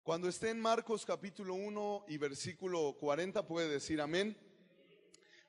Cuando esté en Marcos capítulo 1 y versículo 40 puede decir amén.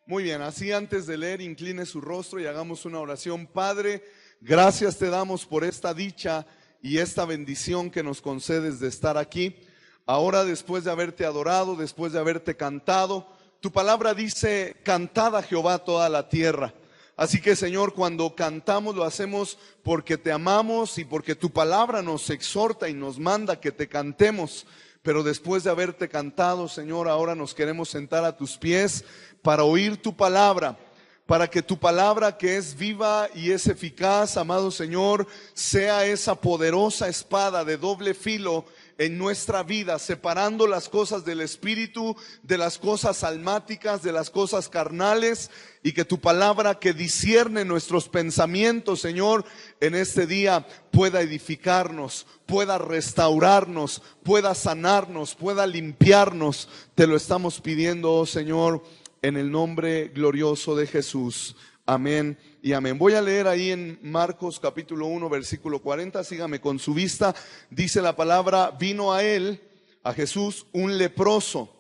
Muy bien, así antes de leer incline su rostro y hagamos una oración. Padre, gracias te damos por esta dicha y esta bendición que nos concedes de estar aquí. Ahora, después de haberte adorado, después de haberte cantado, tu palabra dice: cantad a Jehová toda la tierra. Así que, Señor, cuando cantamos lo hacemos porque te amamos y porque tu palabra nos exhorta y nos manda que te cantemos. Pero después de haberte cantado, Señor, ahora nos queremos sentar a tus pies para oír tu palabra, para que tu palabra, que es viva y es eficaz, amado Señor, sea esa poderosa espada de doble filo en nuestra vida, separando las cosas del espíritu, de las cosas almáticas, de las cosas carnales, y que tu palabra, que discierne nuestros pensamientos, Señor, en este día pueda edificarnos, pueda restaurarnos, pueda sanarnos, pueda limpiarnos. Te lo estamos pidiendo, oh Señor, en el nombre glorioso de Jesús. Amén y amén. Voy a leer ahí en Marcos capítulo 1 versículo 40, sígame con su vista. Dice la palabra: vino a él, a Jesús, un leproso,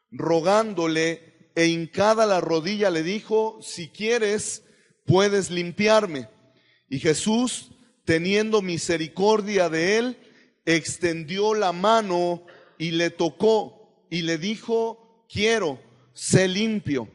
rogándole, e hincada la rodilla le dijo: si quieres, puedes limpiarme. Y Jesús, teniendo misericordia de él, extendió la mano y le tocó, y le dijo: quiero, sé limpio.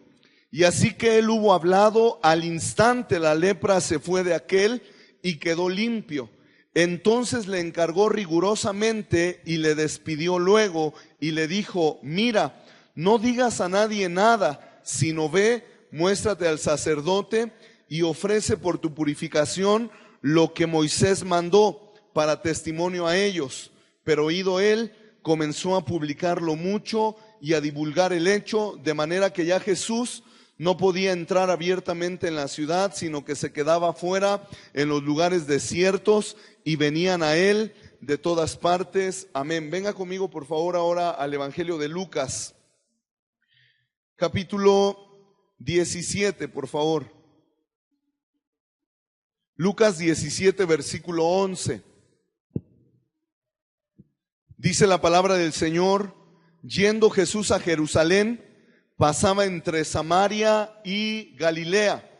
Y así que él hubo hablado, al instante la lepra se fue de aquél y quedó limpio. Entonces le encargó rigurosamente y le despidió luego y le dijo: mira, no digas a nadie nada, sino ve, muéstrate al sacerdote y ofrece por tu purificación lo que Moisés mandó para testimonio a ellos. Pero oído él, comenzó a publicarlo mucho y a divulgar el hecho, de manera que ya Jesús no podía entrar abiertamente en la ciudad, sino que se quedaba fuera en los lugares desiertos, y venían a él de todas partes. Amén. Venga conmigo por favor ahora al Evangelio de Lucas, capítulo 17, por favor. Lucas 17, versículo 11. Dice la palabra del Señor: yendo Jesús a Jerusalén, pasaba entre Samaria y Galilea.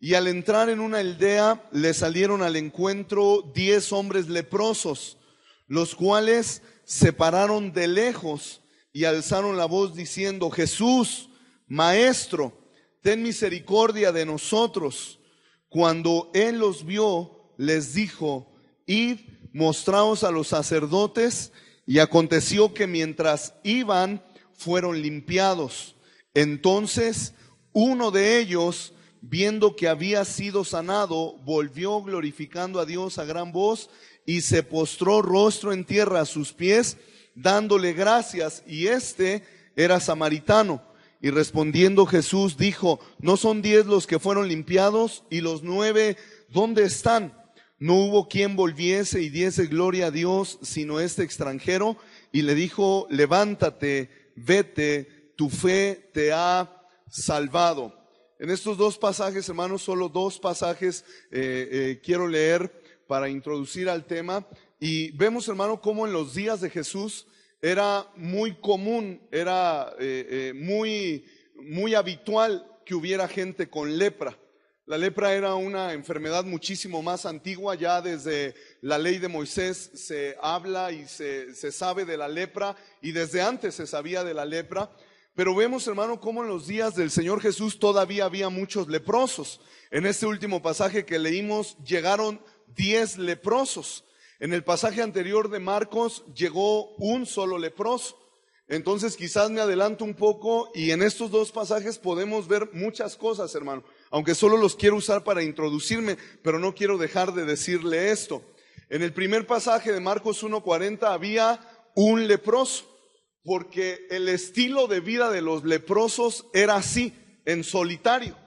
Y al entrar en una aldea, le salieron al encuentro 10 hombres leprosos, los cuales se pararon de lejos y alzaron la voz diciendo: Jesús, Maestro, ten misericordia de nosotros. Cuando él los vio, les dijo: id, mostraos a los sacerdotes. Y aconteció que mientras iban, fueron limpiados. Entonces uno de ellos, viendo que había sido sanado, volvió glorificando a Dios a gran voz y se postró rostro en tierra a sus pies, dándole gracias. Y este era samaritano. Y respondiendo Jesús dijo: ¿no son 10 los que fueron limpiados? ¿Y los 9 dónde están? No hubo quien volviese y diese gloria a Dios, sino este extranjero. Y le dijo: levántate, vete, tu fe te ha salvado. En estos dos pasajes, hermanos, solo dos pasajes quiero leer para introducir al tema. Y vemos, hermano, cómo en los días de Jesús era muy común, era muy habitual que hubiera gente con lepra. La lepra era una enfermedad muchísimo más antigua. Ya desde la ley de Moisés se habla y se sabe de la lepra, y desde antes se sabía de la lepra. Pero vemos, hermano, cómo en los días del Señor Jesús todavía había muchos leprosos. En este último pasaje que leímos llegaron 10 leprosos. En el pasaje anterior de Marcos llegó un solo leproso. Entonces quizás me adelanto un poco, y en estos dos pasajes podemos ver muchas cosas, hermano, aunque solo los quiero usar para introducirme, pero no quiero dejar de decirle esto. En el primer pasaje de Marcos 1:40 había un leproso, porque el estilo de vida de los leprosos era así, en solitario.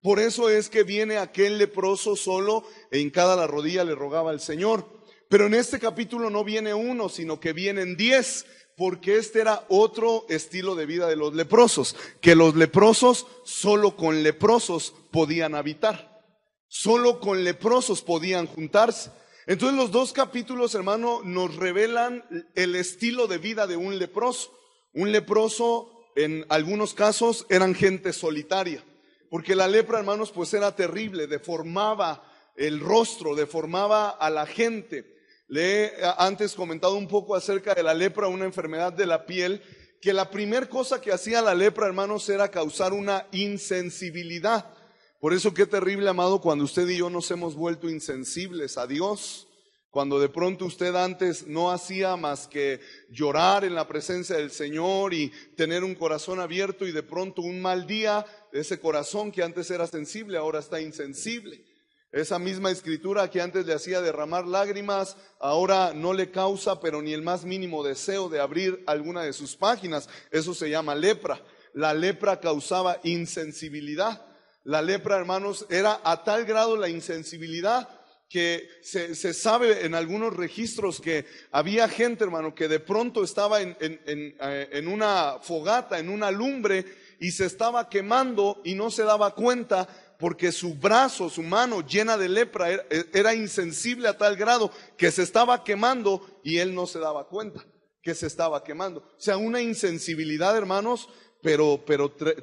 Por eso es que viene aquel leproso solo e hincada la rodilla le rogaba al Señor. Pero en este capítulo no viene uno, sino que vienen 10, porque este era otro estilo de vida de los leprosos, que los leprosos solo con leprosos podían habitar, solo con leprosos podían juntarse. Entonces los dos capítulos, hermano, nos revelan el estilo de vida de un leproso. Un leproso, en algunos casos, eran gente solitaria, porque la lepra, hermanos, pues era terrible, deformaba el rostro, deformaba a la gente. Le he antes comentado un poco acerca de la lepra, una enfermedad de la piel, que la primera cosa que hacía la lepra, hermanos, era causar una insensibilidad. Por eso qué terrible, amado, cuando usted y yo nos hemos vuelto insensibles a Dios. Cuando de pronto usted antes no hacía más que llorar en la presencia del Señor y tener un corazón abierto, y de pronto un mal día, ese corazón que antes era sensible ahora está insensible. Esa misma escritura que antes le hacía derramar lágrimas, ahora no le causa pero ni el más mínimo deseo de abrir alguna de sus páginas. Eso se llama lepra. La lepra causaba insensibilidad. La lepra, hermanos, era a tal grado la insensibilidad que se sabe en algunos registros que había gente, hermano, que de pronto estaba en una fogata, en una lumbre, y se estaba quemando y no se daba cuenta, porque su brazo, su mano llena de lepra era insensible a tal grado que se estaba quemando y él no se daba cuenta que se estaba quemando. O sea, una insensibilidad, hermanos, pero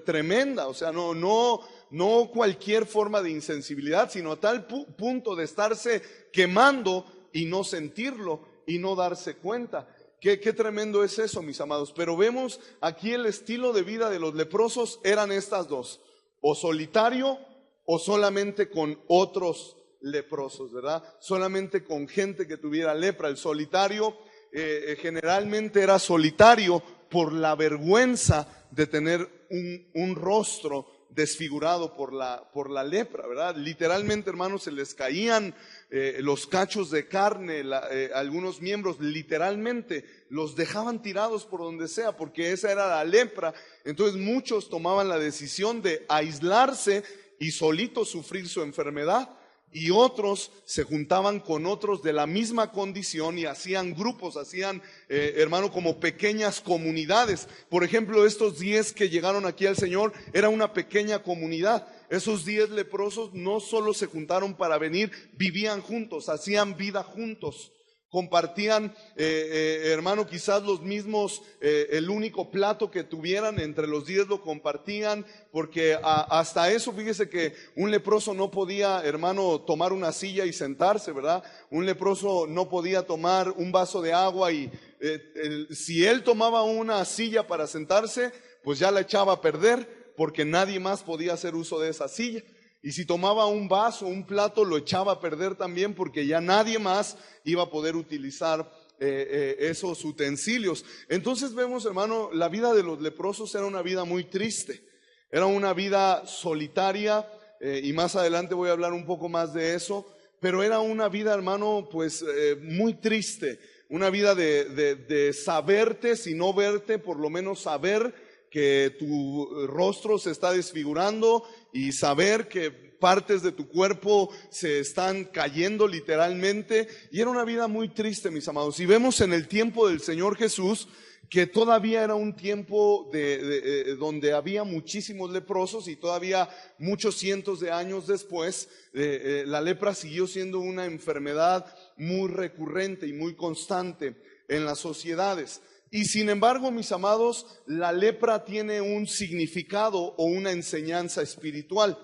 tremenda. O sea, no cualquier forma de insensibilidad, sino a tal punto de estarse quemando y no sentirlo y no darse cuenta. Qué tremendo es eso, mis amados. Pero vemos aquí el estilo de vida de los leprosos eran estas dos: o solitario o solamente con otros leprosos, ¿verdad? Solamente con gente que tuviera lepra. El solitario generalmente era solitario por la vergüenza de tener un rostro desfigurado por la lepra, ¿verdad? Literalmente, hermanos, se les caían los cachos de carne, algunos miembros, literalmente los dejaban tirados por donde sea, porque esa era la lepra. Entonces muchos tomaban la decisión de aislarse y solitos sufrir su enfermedad, y otros se juntaban con otros de la misma condición y hacían grupos, hermano, como pequeñas comunidades. Por ejemplo, estos 10 que llegaron aquí al Señor era una pequeña comunidad. Esos 10 leprosos no solo se juntaron para venir, vivían juntos, hacían vida juntos. Compartían, hermano, quizás los mismos, el único plato que tuvieran entre los 10 lo compartían, porque hasta eso, fíjese que un leproso no podía, hermano, tomar una silla y sentarse, ¿verdad? Un leproso no podía tomar un vaso de agua y si él tomaba una silla para sentarse, pues ya la echaba a perder, porque nadie más podía hacer uso de esa silla. Y si tomaba un vaso, un plato, lo echaba a perder también, porque ya nadie más iba a poder utilizar esos utensilios. Entonces vemos, hermano, la vida de los leprosos era una vida muy triste, era una vida solitaria, y más adelante voy a hablar un poco más de eso, pero era una vida, hermano, pues muy triste, una vida de saberte, si no verte, por lo menos saber que tu rostro se está desfigurando y saber que partes de tu cuerpo se están cayendo literalmente. Y era una vida muy triste, mis amados. Y vemos en el tiempo del Señor Jesús que todavía era un tiempo donde había muchísimos leprosos, y todavía muchos cientos de años después la lepra siguió siendo una enfermedad muy recurrente y muy constante en las sociedades. Y sin embargo, mis amados, la lepra tiene un significado o una enseñanza espiritual.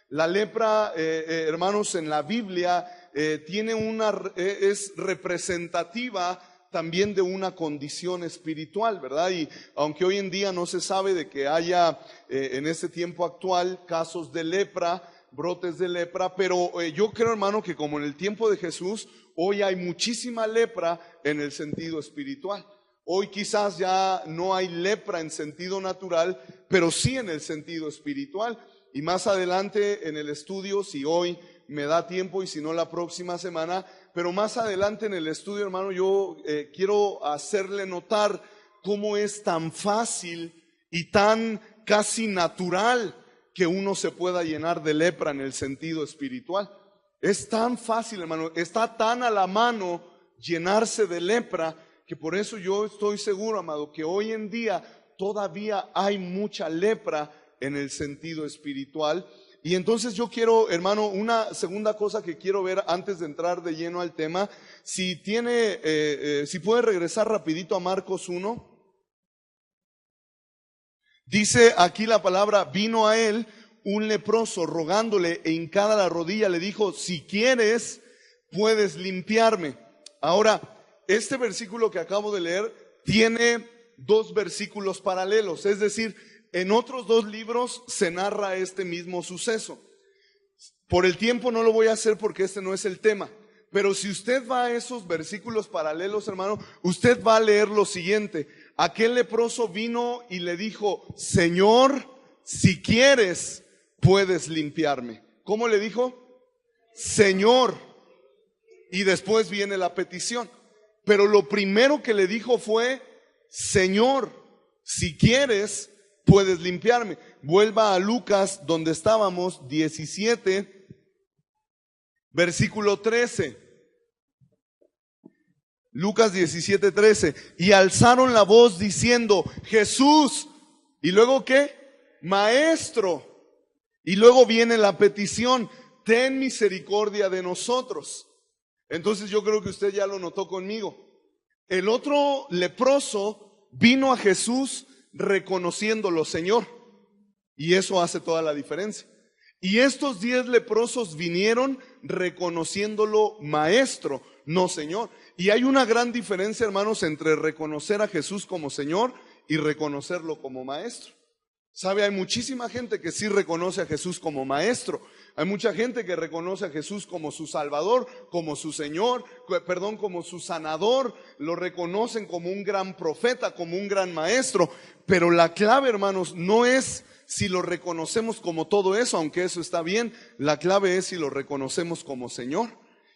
La lepra, hermanos, en la Biblia es representativa también de una condición espiritual, ¿verdad? Y aunque hoy en día no se sabe de que haya en este tiempo actual casos de lepra, brotes de lepra, pero yo creo, hermano, que como en el tiempo de Jesús, hoy hay muchísima lepra en el sentido espiritual. Hoy quizás ya no hay lepra en sentido natural, pero sí en el sentido espiritual. Y más adelante en el estudio, si hoy me da tiempo y si no la próxima semana, pero más adelante en el estudio, hermano, yo quiero hacerle notar cómo es tan fácil y tan casi natural que uno se pueda llenar de lepra en el sentido espiritual. Es tan fácil, hermano, está tan a la mano llenarse de lepra, que por eso yo estoy seguro, amado, que hoy en día todavía hay mucha lepra en el sentido espiritual. Y entonces yo quiero, hermano, una segunda cosa que quiero ver antes de entrar de lleno al tema. Si puede regresar rapidito a Marcos 1. Dice aquí la palabra, vino a él un leproso rogándole e hincada la rodilla le dijo, si quieres, puedes limpiarme. Ahora, este versículo que acabo de leer tiene dos versículos paralelos, es decir, en otros dos libros se narra este mismo suceso. Por el tiempo no lo voy a hacer porque este no es el tema, pero si usted va a esos versículos paralelos, hermano, usted va a leer lo siguiente. Aquel leproso vino y le dijo, Señor, si quieres, puedes limpiarme. ¿Cómo le dijo? Señor. Y después viene la petición. Pero lo primero que le dijo fue, Señor, si quieres, puedes limpiarme. Vuelva a Lucas, donde estábamos, 17, versículo 13. Lucas 17, 13. Y alzaron la voz diciendo, Jesús. ¿Y luego qué? Maestro. Y luego viene la petición, ten misericordia de nosotros. Entonces yo creo que usted ya lo notó conmigo. El otro leproso vino a Jesús reconociéndolo Señor. Y eso hace toda la diferencia. Y estos 10 leprosos vinieron reconociéndolo Maestro, no Señor. Y hay una gran diferencia, hermanos, entre reconocer a Jesús como Señor y reconocerlo como Maestro. ¿Sabe? Hay muchísima gente que sí reconoce a Jesús como Maestro. Hay mucha gente que reconoce a Jesús como su Salvador, como su Señor, como su sanador. Lo reconocen como un gran profeta, como un gran maestro. Pero la clave, hermanos, no es si lo reconocemos como todo eso, aunque eso está bien. La clave es si lo reconocemos como Señor.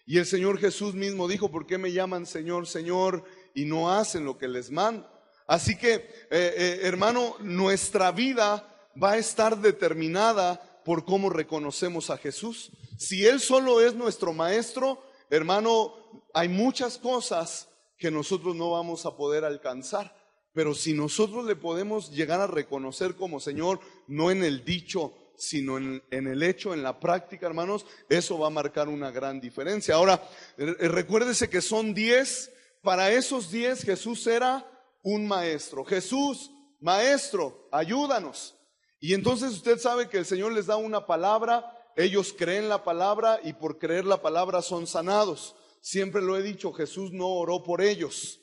Y el Señor Jesús mismo dijo, ¿por qué me llaman Señor, Señor y no hacen lo que les mando? Así que, hermano, nuestra vida va a estar determinada por cómo reconocemos a Jesús. Si Él solo es nuestro maestro, hermano, hay muchas cosas que nosotros no vamos a poder alcanzar. Pero si nosotros le podemos llegar a reconocer como Señor, no en el dicho, sino en el hecho, en la práctica, hermanos, eso va a marcar una gran diferencia. Ahora, recuérdese que son 10, para esos 10 Jesús era un maestro. Jesús, maestro, ayúdanos. Y entonces usted sabe que el Señor les da una palabra, ellos creen la palabra y por creer la palabra son sanados. Siempre lo he dicho, Jesús no oró por ellos.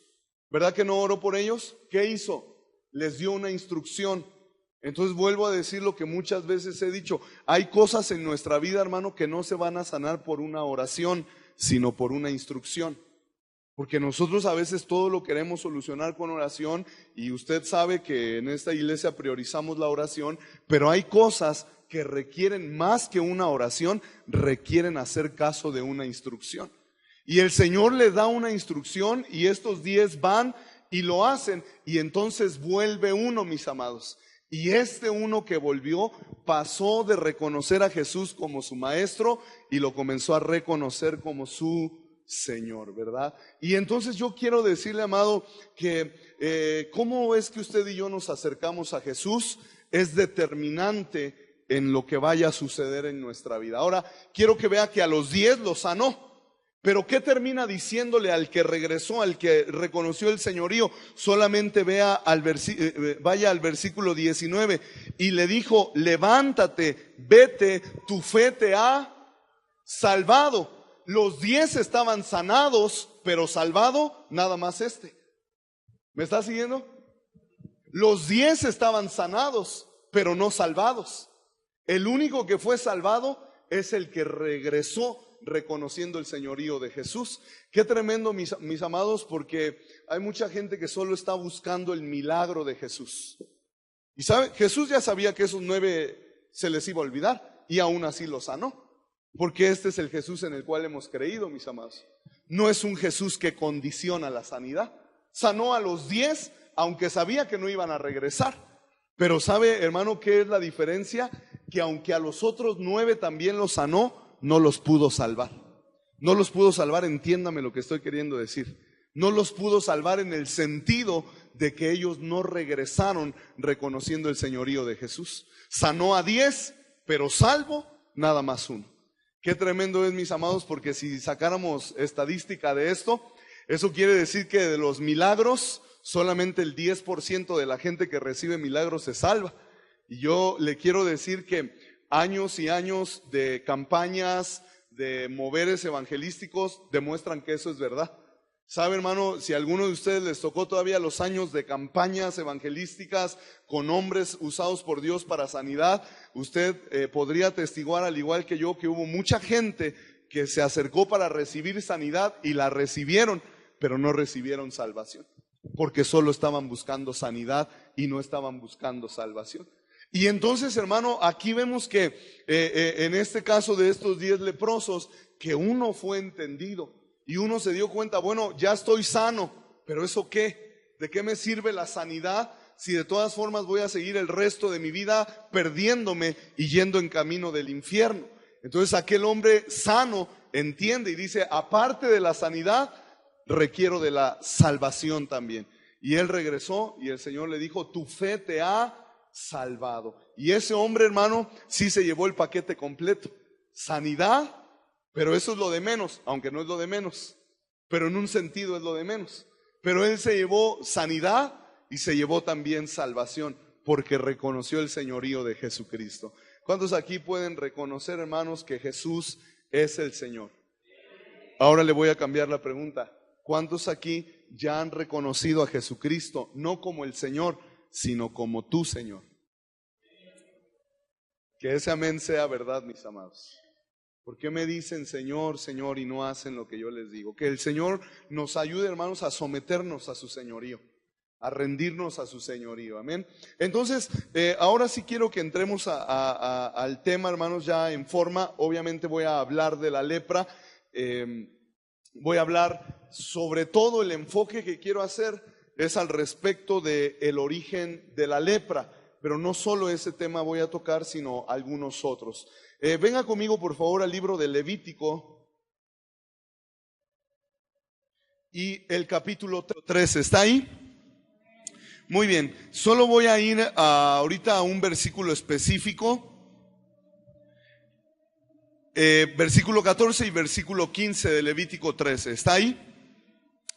¿Verdad que no oró por ellos? ¿Qué hizo? Les dio una instrucción. Entonces vuelvo a decir lo que muchas veces he dicho. Hay cosas en nuestra vida, hermano, que no se van a sanar por una oración, sino por una instrucción. Porque nosotros a veces todo lo queremos solucionar con oración y usted sabe que en esta iglesia priorizamos la oración, pero hay cosas que requieren más que una oración, requieren hacer caso de una instrucción. Y el Señor les da una instrucción y estos 10 van y lo hacen y entonces vuelve uno, mis amados. Y este uno que volvió pasó de reconocer a Jesús como su maestro y lo comenzó a reconocer como su Señor, ¿verdad? Y entonces yo quiero decirle, amado, que cómo es que usted y yo nos acercamos a Jesús es determinante en lo que vaya a suceder en nuestra vida. Ahora, quiero que vea que a los 10 los sanó. Pero ¿qué termina diciéndole al que regresó, al que reconoció el señorío? Solamente vaya al versículo 19. Y le dijo, levántate, vete, tu fe te ha salvado. Los 10 estaban sanados, pero salvado nada más este. ¿Me está siguiendo? Los 10 estaban sanados, pero no salvados. El único que fue salvado es el que regresó reconociendo el señorío de Jesús. Qué tremendo, mis amados, porque hay mucha gente que solo está buscando el milagro de Jesús. Y sabe, Jesús ya sabía que esos 9 se les iba a olvidar y aún así los sanó. Porque este es el Jesús en el cual hemos creído, mis amados. No es un Jesús que condiciona la sanidad. Sanó a los 10, aunque sabía que no iban a regresar. Pero ¿sabe, hermano, qué es la diferencia? Que aunque a los otros 9 también los sanó, no los pudo salvar. No los pudo salvar, entiéndame lo que estoy queriendo decir. No los pudo salvar en el sentido de que ellos no regresaron reconociendo el señorío de Jesús. Sanó a 10, pero salvo nada más uno. Qué tremendo es, mis amados, porque si sacáramos estadística de esto, eso quiere decir que de los milagros, solamente el 10% de la gente que recibe milagros se salva. Y yo le quiero decir que años y años de campañas, de moveres evangelísticos, demuestran que eso es verdad. ¿Sabe, hermano? Si a alguno de ustedes les tocó todavía los años de campañas evangelísticas con hombres usados por Dios para sanidad, usted podría atestiguar, al igual que yo, que hubo mucha gente que se acercó para recibir sanidad y la recibieron, pero no recibieron salvación, porque solo estaban buscando sanidad y no estaban buscando salvación. Y entonces, hermano, aquí vemos que en este caso de estos 10 leprosos, que uno fue entendido y uno se dio cuenta, bueno, ya estoy sano, pero ¿eso qué? ¿De qué me sirve la sanidad si de todas formas voy a seguir el resto de mi vida perdiéndome y yendo en camino del infierno? Entonces aquel hombre sano entiende y dice, aparte de la sanidad, requiero de la salvación también. Y él regresó y el Señor le dijo, tu fe te ha salvado. Y ese hombre, hermano, sí se llevó el paquete completo. Sanidad, pero eso es lo de menos, aunque no es lo de menos, pero en un sentido es lo de menos. Pero él se llevó sanidad y se llevó también salvación, porque reconoció el señorío de Jesucristo. ¿Cuántos aquí pueden reconocer, hermanos, que Jesús es el Señor? Ahora le voy a cambiar la pregunta. ¿Cuántos aquí ya han reconocido a Jesucristo no como el Señor, sino como tu Señor? Que ese amén sea verdad, mis amados. ¿Por qué me dicen Señor, Señor y no hacen lo que yo les digo? Que el Señor nos ayude, hermanos, a someternos a su señorío, a rendirnos a su señorío. Amén. Entonces, ahora sí quiero que entremos al tema, hermanos, ya en forma. Obviamente voy a hablar de la lepra. Voy a hablar sobre todo, el enfoque que quiero hacer es al respecto del origen de la lepra. Pero no solo ese tema voy a tocar, sino algunos otros. Venga conmigo, por favor, al libro de Levítico y el capítulo 13. ¿Está ahí? Muy bien. Solo voy a ir ahorita a un versículo específico. Versículo 14 y versículo 15 de Levítico 13. ¿Está ahí?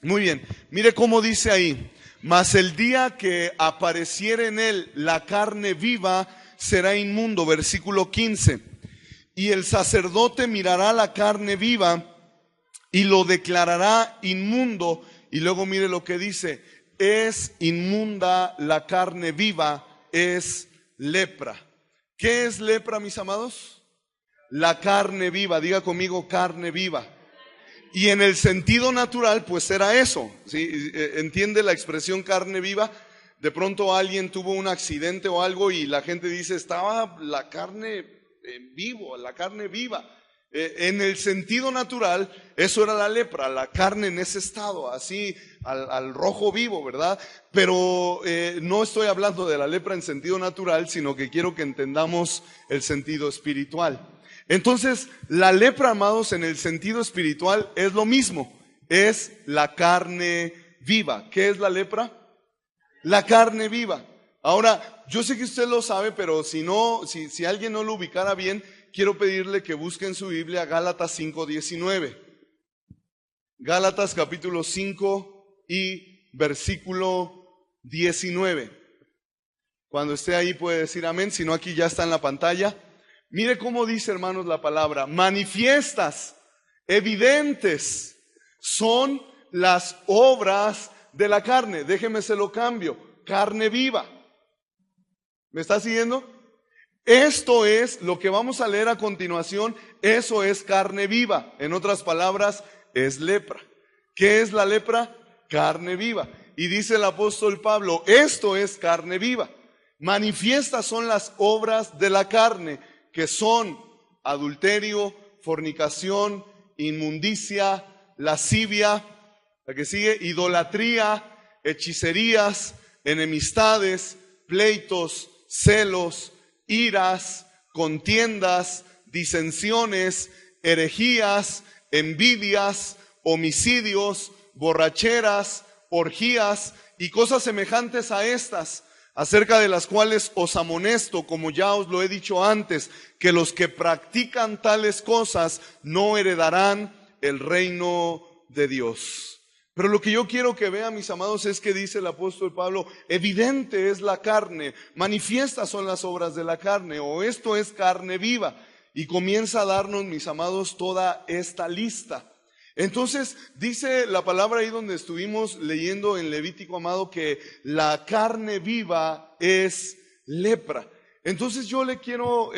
Muy bien. Mire cómo dice ahí. Mas el día que apareciere en él la carne viva será inmundo. Versículo 15. Y el sacerdote mirará la carne viva y lo declarará inmundo. Y luego mire lo que dice. Es inmunda la carne viva, es lepra. ¿Qué es lepra, mis amados? La carne viva. Diga conmigo, carne viva. Y en el sentido natural, pues era eso, ¿sí? ¿Entiende la expresión carne viva? De pronto alguien tuvo un accidente o algo y la gente dice, estaba la carne vivo, la carne viva. En el sentido natural, eso era la lepra, la carne en ese estado, así al rojo vivo, ¿verdad? Pero no estoy hablando de la lepra en sentido natural, sino que quiero que entendamos el sentido espiritual. Entonces, la lepra, amados, en el sentido espiritual es lo mismo, es la carne viva. ¿Qué es la lepra? La carne viva. Ahora, yo sé que usted lo sabe, pero si alguien no lo ubicara bien, quiero pedirle que busque en su Biblia Gálatas 5:19. Gálatas capítulo 5 y versículo 19. Cuando esté ahí puede decir amén, si no aquí ya está en la pantalla. Mire cómo dice, hermanos, la palabra, manifiestas, evidentes, son las obras de la carne. Déjeme se lo cambio, carne viva. ¿Me está siguiendo? Esto es lo que vamos a leer a continuación, eso es carne viva. En otras palabras, es lepra. ¿Qué es la lepra? Carne viva. Y dice el apóstol Pablo, esto es carne viva. Manifiestas son las obras de la carne, que son adulterio, fornicación, inmundicia, lascivia, la que sigue, idolatría, hechicerías, enemistades, pleitos, celos, iras, contiendas, disensiones, herejías, envidias, homicidios, borracheras, orgías y cosas semejantes a estas, acerca de las cuales os amonesto, como ya os lo he dicho antes, que los que practican tales cosas no heredarán el reino de Dios. Pero lo que yo quiero que vean, mis amados, es que dice el apóstol Pablo, evidente es la carne, manifiestas son las obras de la carne, o esto es carne viva. Y comienza a darnos, mis amados, toda esta lista. Entonces, dice la palabra ahí donde estuvimos leyendo en Levítico, amado, que la carne viva es lepra. Entonces yo le quiero,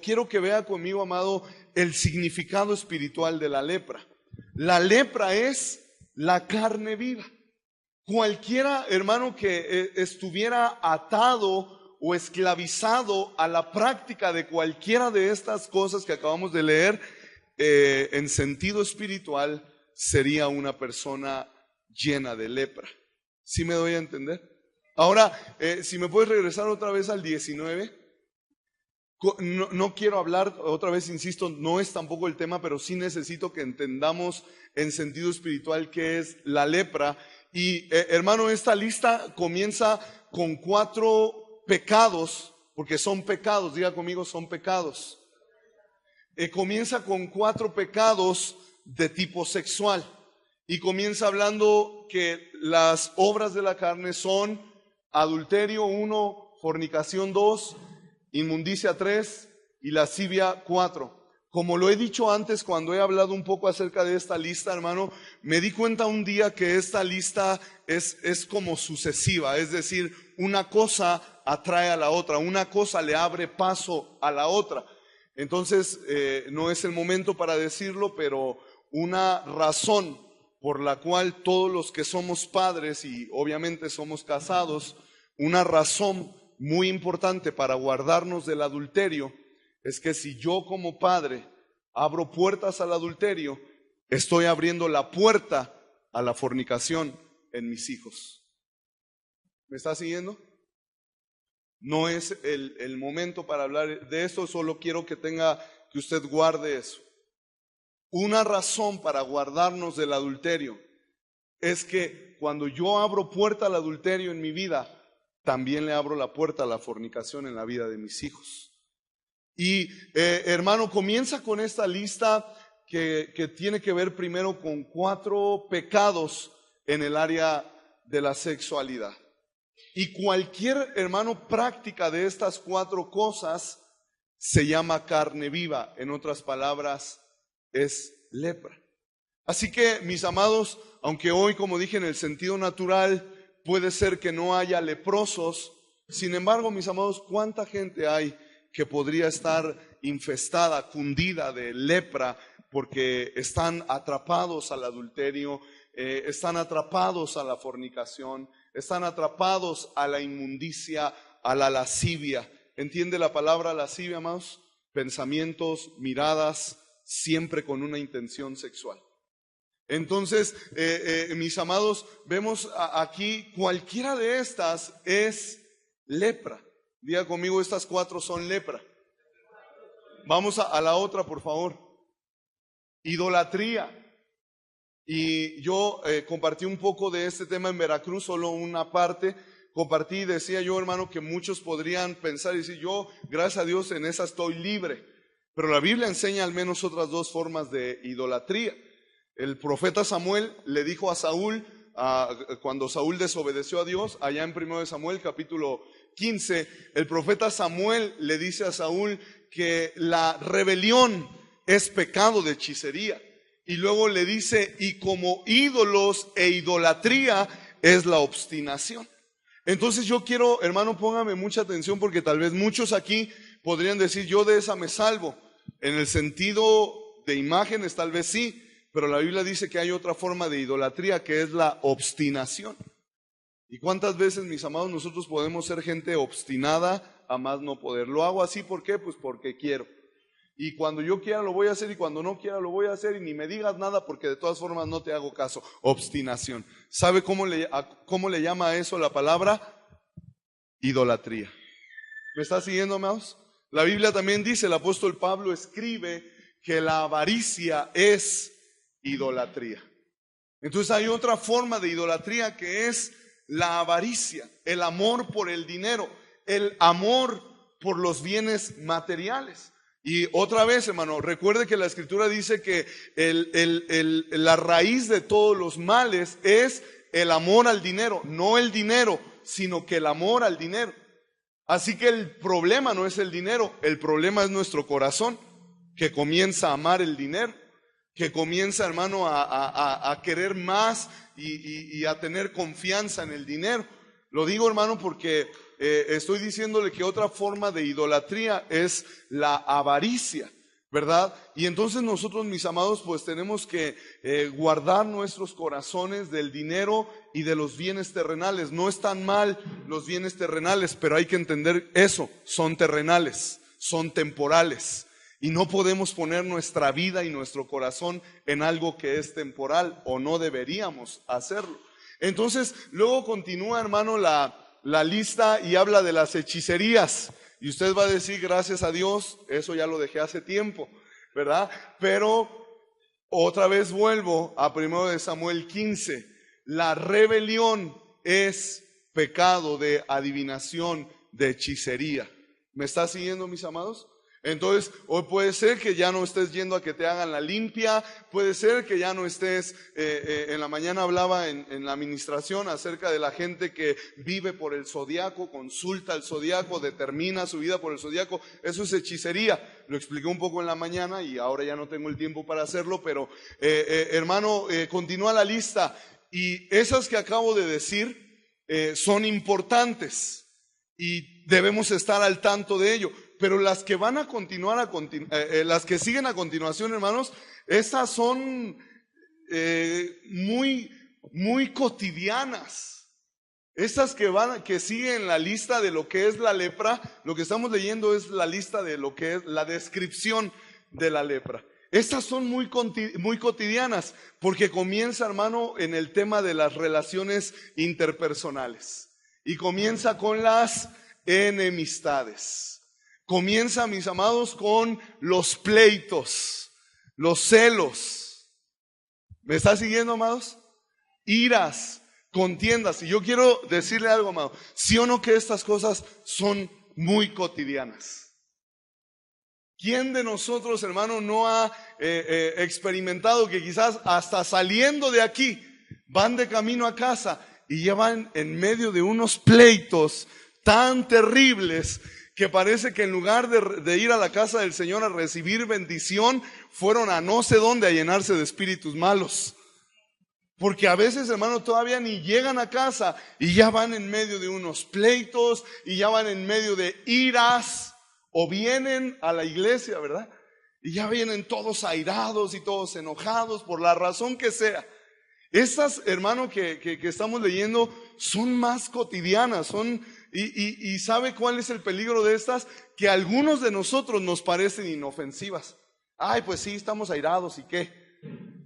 quiero que vea conmigo, amado, el significado espiritual de la lepra. La lepra es la carne viva. Cualquiera, hermano, que estuviera atado o esclavizado a la práctica de cualquiera de estas cosas que acabamos de leer, en sentido espiritual, sería una persona llena de lepra. ¿Sí me doy a entender? Ahora, si me puedes regresar otra vez al 19. No quiero hablar, otra vez insisto, no es tampoco el tema, pero sí necesito que entendamos en sentido espiritual qué es la lepra. Y hermano, esta lista comienza con 4 pecados, porque son pecados, diga conmigo, son pecados. Comienza con 4 pecados de tipo sexual. Y comienza hablando que las obras de la carne son adulterio 1, fornicación 2, inmundicia 3 y lascivia 4. Como lo he dicho antes cuando he hablado un poco acerca de esta lista, hermano, me di cuenta un día que esta lista es como sucesiva, es decir, una cosa atrae a la otra, una cosa le abre paso a la otra. Entonces, no es el momento para decirlo, pero una razón por la cual todos los que somos padres y obviamente somos casados, una razón muy importante para guardarnos del adulterio es que si yo como padre abro puertas al adulterio, estoy abriendo la puerta a la fornicación en mis hijos. ¿Me está siguiendo? No es el momento para hablar de esto, solo quiero que usted guarde eso. Una razón para guardarnos del adulterio es que cuando yo abro puerta al adulterio en mi vida, también le abro la puerta a la fornicación en la vida de mis hijos. Y hermano, comienza con esta lista que tiene que ver primero con 4 pecados en el área de la sexualidad. Y cualquier, hermano, práctica de estas 4 cosas se llama carne viva. En otras palabras, es lepra. Así que, mis amados, aunque hoy, como dije, en el sentido natural, puede ser que no haya leprosos, sin embargo, mis amados, ¿cuánta gente hay que podría estar infestada, cundida de lepra, porque están atrapados al adulterio, están atrapados a la fornicación, están atrapados a la inmundicia, a la lascivia? ¿Entiende la palabra lascivia, amados? Pensamientos, miradas, siempre con una intención sexual. Entonces, mis amados, vemos aquí cualquiera de estas es lepra. Diga conmigo, estas 4 son lepra. Vamos a la otra, por favor. Idolatría. Y yo compartí un poco de este tema en Veracruz, solo una parte. Compartí y decía yo, hermano, que muchos podrían pensar y decir, yo, gracias a Dios, en esa estoy libre. Pero la Biblia enseña al menos otras 2 formas de idolatría. El profeta Samuel le dijo a Saúl, cuando Saúl desobedeció a Dios, allá en 1 Samuel capítulo 15, el profeta Samuel le dice a Saúl que la rebelión es pecado de hechicería. Y luego le dice, y como ídolos e idolatría es la obstinación. Entonces yo quiero, hermano, póngame mucha atención, porque tal vez muchos aquí podrían decir, yo de esa me salvo. En el sentido de imágenes tal vez sí, pero la Biblia dice que hay otra forma de idolatría, que es la obstinación. ¿Y cuántas veces, mis amados, nosotros podemos ser gente obstinada a más no poder? Lo hago así, ¿por qué? Pues porque quiero. Y cuando yo quiera lo voy a hacer, y cuando no quiera lo voy a hacer, y ni me digas nada porque de todas formas no te hago caso. Obstinación. ¿Sabe cómo le llama a eso la palabra? Idolatría. ¿Me está siguiendo, amados? La Biblia también dice, el apóstol Pablo escribe que la avaricia es idolatría. Entonces hay otra forma de idolatría, que es la avaricia, el amor por el dinero, el amor por los bienes materiales. Y otra vez, hermano, recuerde que la Escritura dice que la raíz de todos los males es el amor al dinero, no el dinero, sino que el amor al dinero. Así que el problema no es el dinero, el problema es nuestro corazón, que comienza a amar el dinero, que comienza, hermano, a querer más y a tener confianza en el dinero. Lo digo, hermano, porque estoy diciéndole que otra forma de idolatría es la avaricia, ¿verdad? Y entonces nosotros, mis amados, pues tenemos que guardar nuestros corazones del dinero y de los bienes terrenales. No están mal los bienes terrenales, pero hay que entender eso, son terrenales, son temporales. Y no podemos poner nuestra vida y nuestro corazón en algo que es temporal, o no deberíamos hacerlo. Entonces, luego continúa, hermano, la lista y habla de las hechicerías. Y usted va a decir, gracias a Dios, eso ya lo dejé hace tiempo, ¿verdad? Pero otra vez vuelvo a 1 Samuel 15. La rebelión es pecado de adivinación, de hechicería. ¿Me está siguiendo, mis amados? Entonces, hoy puede ser que ya no estés yendo a que te hagan la limpia, puede ser que ya no estés, en la mañana hablaba en la administración acerca de la gente que vive por el zodiaco, consulta el zodiaco, determina su vida por el zodiaco. Eso es hechicería. Lo expliqué un poco en la mañana y ahora ya no tengo el tiempo para hacerlo, pero hermano, continúa la lista. Y esas que acabo de decir son importantes y debemos estar al tanto de ello. Pero las que van a continuar, las que siguen a continuación, hermanos, esas son muy cotidianas. Estas que siguen la lista de lo que es la lepra, lo que estamos leyendo es la lista de lo que es la descripción de la lepra. Estas son muy cotidianas, porque comienza, hermano, en el tema de las relaciones interpersonales. Y comienza con las enemistades. Comienza, mis amados, con los pleitos, los celos. ¿Me está siguiendo, amados? Iras, contiendas. Y yo quiero decirle algo, amado. ¿Sí o no que estas cosas son muy cotidianas? ¿Quién de nosotros, hermano, no ha experimentado que quizás hasta saliendo de aquí van de camino a casa y ya van en medio de unos pleitos tan terribles que parece que en lugar de ir a la casa del Señor a recibir bendición, fueron a no sé dónde a llenarse de espíritus malos? Porque a veces, hermano, todavía ni llegan a casa y ya van en medio de unos pleitos y ya van en medio de iras, o vienen a la iglesia, ¿verdad? Y ya vienen todos airados y todos enojados por la razón que sea. Estas, hermano, que estamos leyendo son más cotidianas, y ¿sabe cuál es el peligro de estas? Que a algunos de nosotros nos parecen inofensivas. Ay, pues sí, estamos airados, ¿y qué?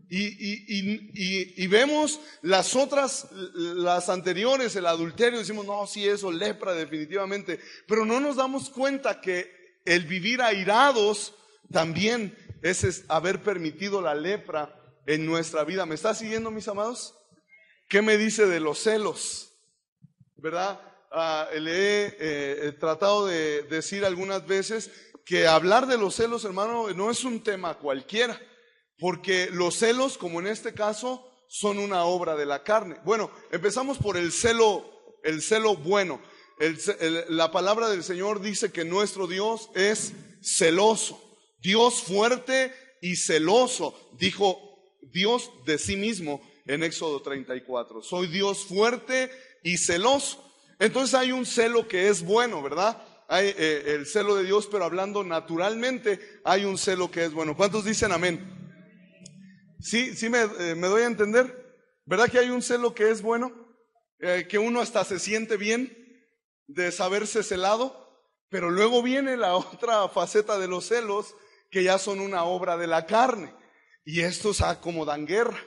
Y vemos las otras, las anteriores, el adulterio, decimos, no, sí, eso, lepra definitivamente. Pero no nos damos cuenta que el vivir airados también es haber permitido la lepra en nuestra vida. ¿Me está siguiendo, mis amados? ¿Qué me dice de los celos? ¿Verdad? Le he tratado de decir algunas veces que hablar de los celos, hermano, no es un tema cualquiera, porque los celos, como en este caso, son una obra de la carne. Bueno, empezamos por el celo bueno. La palabra del Señor dice que nuestro Dios es celoso, Dios fuerte y celoso, dijo Dios de sí mismo en Éxodo 34. Soy Dios fuerte y celoso. Entonces hay un celo que es bueno, ¿verdad? Hay el celo de Dios, pero hablando naturalmente, hay un celo que es bueno. ¿Cuántos dicen amén? Sí, me doy a entender, ¿verdad que hay un celo que es bueno? Que uno hasta se siente bien de saberse celado, pero luego viene la otra faceta de los celos, que ya son una obra de la carne, y estos acomodan guerra,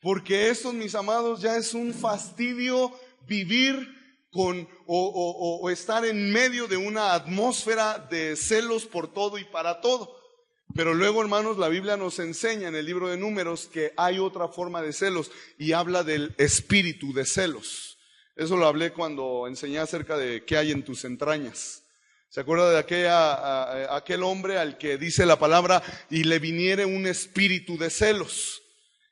porque estos, mis amados, ya es un fastidio vivir con o estar en medio de una atmósfera de celos por todo y para todo. Pero luego, hermanos, la Biblia nos enseña en el libro de Números que hay otra forma de celos, y habla del espíritu de celos. Eso lo hablé cuando enseñé acerca de qué hay en tus entrañas. ¿Se acuerda de aquel hombre al que dice la palabra, y le viniere un espíritu de celos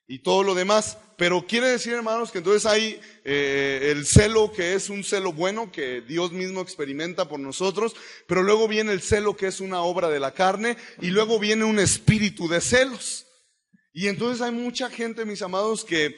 y todo lo demás? Pero quiere decir, hermanos, que entonces hay el celo, que es un celo bueno, que Dios mismo experimenta por nosotros, pero luego viene el celo, que es una obra de la carne, y luego viene un espíritu de celos. Y entonces hay mucha gente, mis amados, que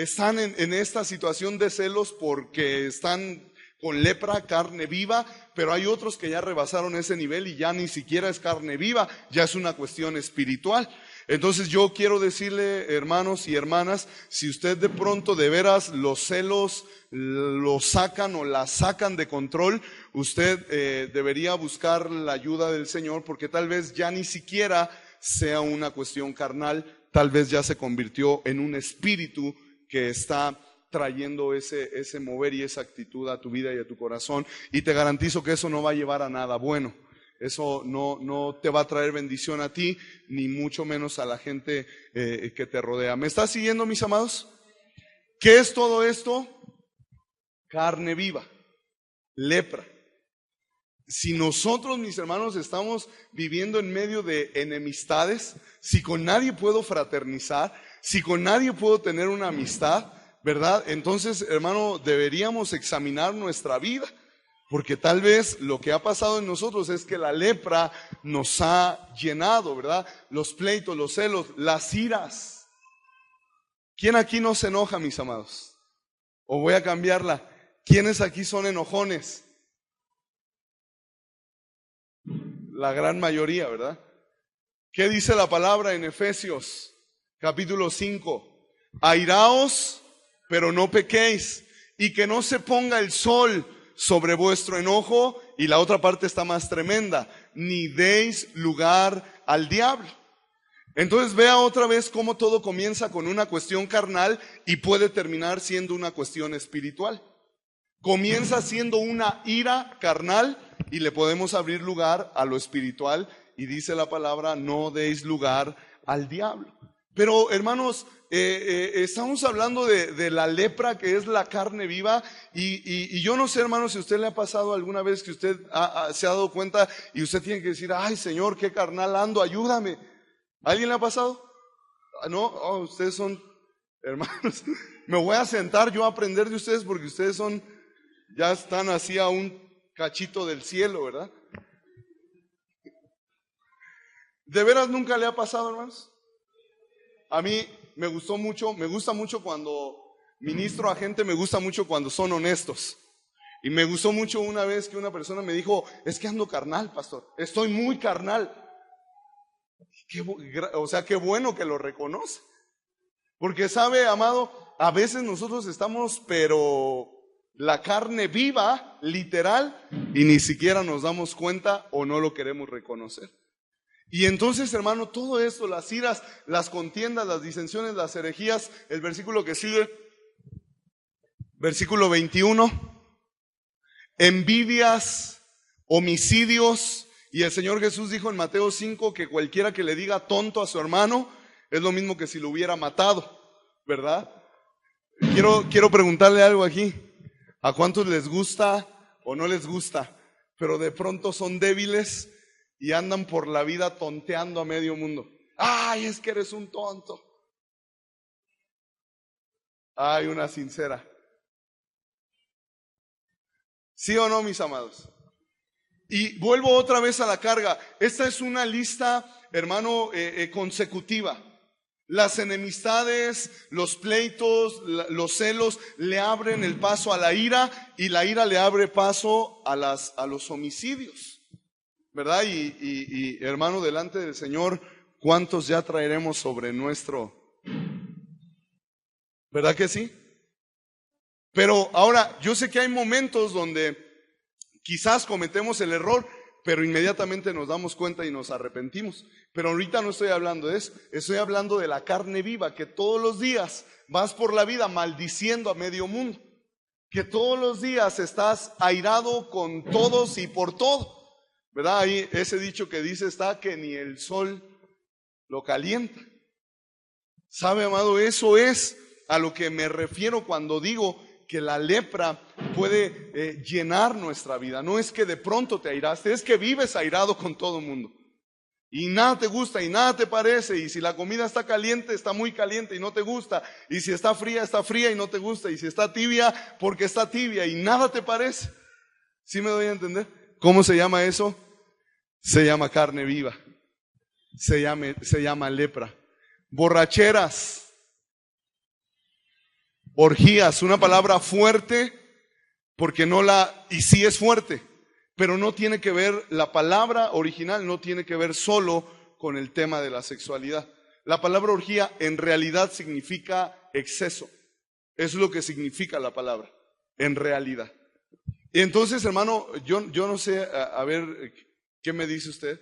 están en esta situación de celos porque están con lepra, carne viva, pero hay otros que ya rebasaron ese nivel y ya ni siquiera es carne viva, ya es una cuestión espiritual. Entonces yo quiero decirle, hermanos y hermanas, si usted de pronto de veras los celos lo sacan o la sacan de control, usted debería buscar la ayuda del Señor, porque tal vez ya ni siquiera sea una cuestión carnal, tal vez ya se convirtió en un espíritu que está trayendo ese mover y esa actitud a tu vida y a tu corazón, y te garantizo que eso no va a llevar a nada bueno. Eso no te va a traer bendición a ti, ni mucho menos a la gente que te rodea. ¿Me estás siguiendo, mis amados? ¿Qué es todo esto? Carne viva, lepra. Si nosotros, mis hermanos, estamos viviendo en medio de enemistades, si con nadie puedo fraternizar, si con nadie puedo tener una amistad, ¿verdad? Entonces, hermano, deberíamos examinar nuestra vida, porque tal vez lo que ha pasado en nosotros es que la lepra nos ha llenado, ¿verdad? Los pleitos, los celos, las iras. ¿Quién aquí no se enoja, mis amados? O voy a cambiarla. ¿Quiénes aquí son enojones? La gran mayoría, ¿verdad? ¿Qué dice la palabra en Efesios capítulo 5? Airaos, pero no pequéis, y que no se ponga el sol sobre vuestro enojo, y la otra parte está más tremenda, ni deis lugar al diablo. Entonces vea otra vez cómo todo comienza con una cuestión carnal y puede terminar siendo una cuestión espiritual. Comienza siendo una ira carnal y le podemos abrir lugar a lo espiritual, y dice la palabra, no deis lugar al diablo. Pero hermanos, estamos hablando de la lepra, que es la carne viva, y yo no sé, hermanos, si a usted le ha pasado alguna vez que usted se ha dado cuenta y usted tiene que decir, ay Señor, qué carnal ando, ayúdame. ¿A alguien le ha pasado? No, oh, ustedes son hermanos. Me voy a sentar yo a aprender de ustedes, porque ustedes ya están así a un cachito del cielo, ¿verdad? ¿De veras nunca le ha pasado, hermanos? A mí me gusta mucho cuando ministro a gente, me gusta mucho cuando son honestos. Y me gustó mucho una vez que una persona me dijo, es que ando carnal, pastor, estoy muy carnal. O sea, qué bueno que lo reconoce. Porque sabe, amado, a veces nosotros estamos, pero la carne viva, literal, y ni siquiera nos damos cuenta o no lo queremos reconocer. Y entonces, hermano, todo esto, las iras, las contiendas, las disensiones, las herejías, el versículo que sigue, versículo 21, envidias, homicidios, y el Señor Jesús dijo en Mateo 5 que cualquiera que le diga tonto a su hermano es lo mismo que si lo hubiera matado, ¿verdad? Quiero preguntarle algo aquí. ¿A cuántos les gusta o no les gusta, pero de pronto son débiles y andan por la vida tonteando a medio mundo? Ay, es que eres un tonto. Ay, una sincera. ¿Sí o no, mis amados? Y vuelvo otra vez a la carga. Esta es una lista, hermano, consecutiva. Las enemistades, los pleitos, los celos le abren el paso a la ira, y la ira le abre paso a los homicidios, ¿verdad? Y hermano, delante del Señor, ¿cuántos ya traeremos sobre nuestro? ¿Verdad que sí? Pero ahora, yo sé que hay momentos donde quizás cometemos el error, pero inmediatamente nos damos cuenta y nos arrepentimos. Pero ahorita no estoy hablando de eso, estoy hablando de la carne viva, que todos los días vas por la vida maldiciendo a medio mundo, que todos los días estás airado con todos y por todo, ¿verdad? Ahí ese dicho que dice está que ni el sol lo calienta. ¿Sabe, amado? Eso es a lo que me refiero cuando digo que la lepra puede llenar nuestra vida. No es que de pronto te airaste, es que vives airado con todo el mundo. Y nada te gusta y nada te parece. Y si la comida está caliente, está muy caliente y no te gusta. Y si está fría y no te gusta. Y si está tibia, porque está tibia y nada te parece. ¿Sí me doy a entender? ¿Cómo se llama eso? Se llama carne viva. Se llama lepra. Borracheras, orgías, una palabra fuerte, porque y sí es fuerte, pero no tiene que ver, la palabra original no tiene que ver solo con el tema de la sexualidad. La palabra orgía en realidad significa exceso. Eso es lo que significa la palabra, en realidad. Y entonces, hermano, yo no sé, a ver, ¿qué me dice usted?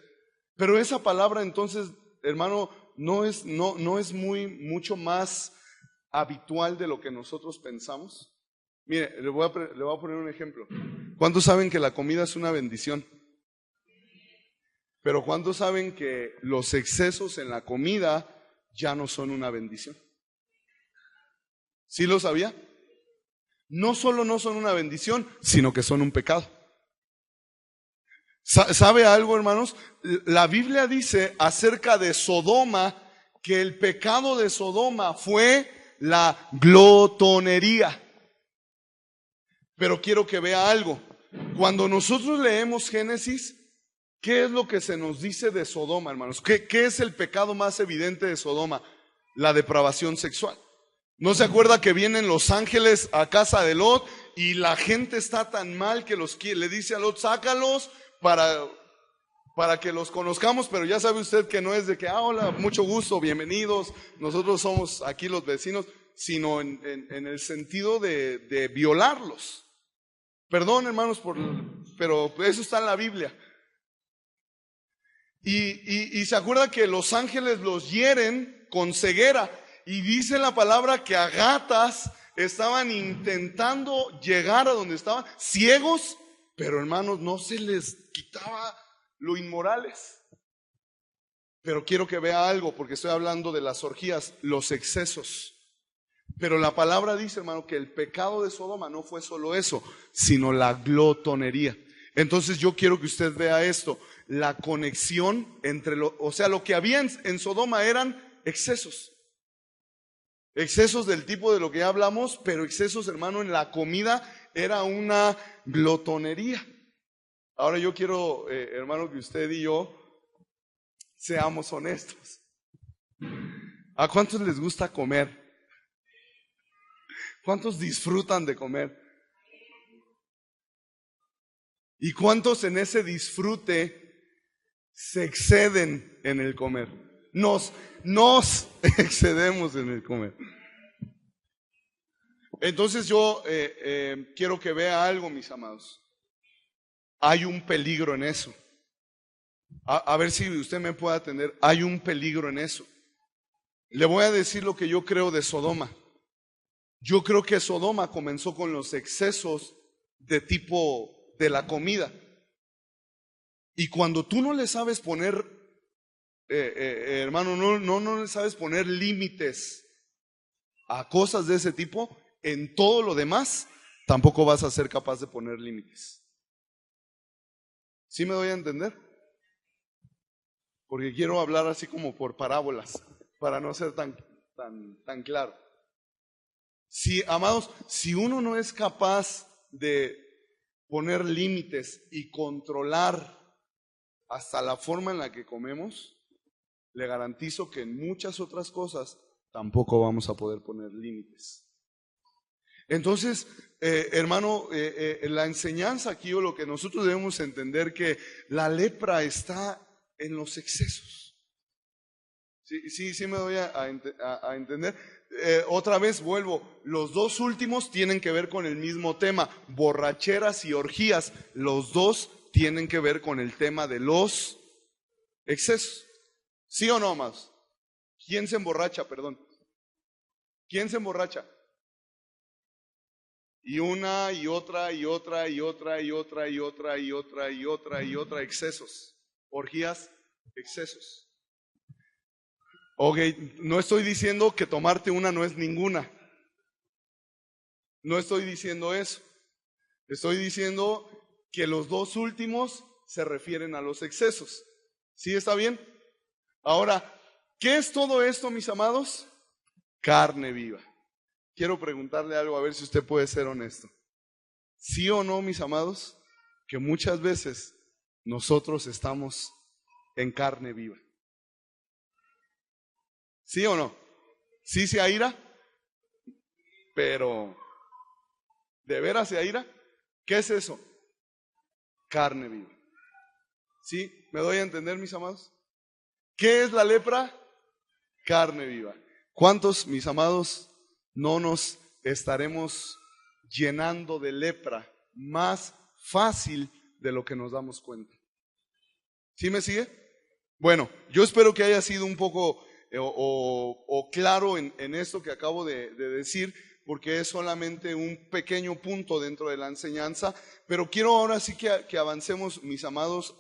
Pero esa palabra entonces, hermano, no es mucho más habitual de lo que nosotros pensamos. Mire, le voy a poner un ejemplo. ¿Cuántos saben que la comida es una bendición? Pero ¿cuántos saben que los excesos en la comida ya no son una bendición? ¿Sí lo sabía? No solo no son una bendición, sino que son un pecado. ¿Sabe algo, hermanos? La Biblia dice acerca de Sodoma que el pecado de Sodoma fue la glotonería. Pero quiero que vea algo. Cuando nosotros leemos Génesis, ¿qué es lo que se nos dice de Sodoma, hermanos? ¿Qué es el pecado más evidente de Sodoma? La depravación sexual. ¿No se acuerda que vienen los ángeles a casa de Lot y la gente está tan mal que le dice a Lot, sácalos para que los conozcamos? Pero ya sabe usted que no es de que, hola, mucho gusto, bienvenidos, nosotros somos aquí los vecinos, sino en el sentido de violarlos. Perdón, hermanos, pero eso está en la Biblia. Y se acuerda que los ángeles los hieren con ceguera. Y dice la palabra que a gatas estaban intentando llegar a donde estaban, ciegos, pero hermanos, no se les quitaba lo inmorales. Pero quiero que vea algo, porque estoy hablando de las orgías, los excesos. Pero la palabra dice, hermano, que el pecado de Sodoma no fue solo eso, sino la glotonería. Entonces yo quiero que usted vea esto, la conexión entre o sea, lo que había en Sodoma eran excesos. Excesos del tipo de lo que ya hablamos, pero excesos, hermano, en la comida era una glotonería. Ahora yo quiero, hermano, que usted y yo seamos honestos. ¿A cuántos les gusta comer? ¿Cuántos disfrutan de comer? ¿Y cuántos en ese disfrute se exceden en el comer? Nos excedemos en el comer. Entonces yo quiero que vea algo, mis amados. Hay un peligro en eso. A ver si usted me puede atender. Hay un peligro en eso. Le voy a decir lo que yo creo de Sodoma. Yo creo que Sodoma comenzó con los excesos de tipo de la comida. Y cuando tú no le sabes poner, hermano, no le sabes poner límites a cosas de ese tipo, en todo lo demás, tampoco vas a ser capaz de poner límites. ¿Sí me doy a entender? Porque quiero hablar así como por parábolas, para no ser tan claro. Si, amados, si uno no es capaz de poner límites y controlar hasta la forma en la que comemos, le garantizo que en muchas otras cosas tampoco vamos a poder poner límites. Entonces, hermano, la enseñanza aquí, o lo que nosotros debemos entender, que la lepra está en los excesos. Sí me doy a entender. Otra vez vuelvo, los dos últimos tienen que ver con el mismo tema, borracheras y orgías. Los dos tienen que ver con el tema de los excesos. ¿Sí o no, más? ¿Quién se emborracha? Perdón. ¿Quién se emborracha? Y una y otra y otra y otra y otra y otra y otra y otra y otra excesos. Orgías, excesos. Ok, no estoy diciendo que tomarte una no es ninguna. No estoy diciendo eso. Estoy diciendo que los dos últimos se refieren a los excesos. ¿Sí está bien? Ahora, ¿qué es todo esto, mis amados? Carne viva. Quiero preguntarle algo a ver si usted puede ser honesto. ¿Sí o no, mis amados? Que muchas veces nosotros estamos en carne viva. ¿Sí o no? ¿Sí se aira? Pero, ¿de veras se aira? ¿Qué es eso? Carne viva. ¿Sí? ¿Me doy a entender, mis amados? ¿Qué es la lepra? Carne viva. ¿Cuántos, mis amados, no nos estaremos llenando de lepra más fácil de lo que nos damos cuenta? ¿Sí me sigue? Bueno, yo espero que haya sido un poco o claro en esto que acabo de decir, porque es solamente un pequeño punto dentro de la enseñanza, pero quiero ahora sí que avancemos, mis amados,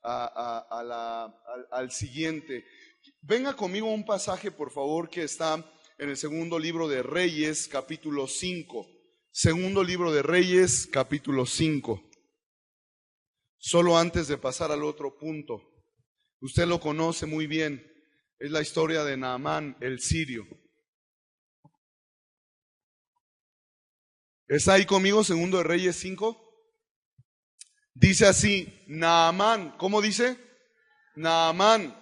al siguiente. Venga conmigo a un pasaje, por favor, que está en el segundo libro de Reyes, capítulo 5. Segundo libro de Reyes, capítulo 5. Solo antes de pasar al otro punto. Usted lo conoce muy bien. Es la historia de Naamán, el sirio. ¿Está ahí conmigo, segundo de Reyes 5? Dice así, Naamán, ¿cómo dice? Naamán,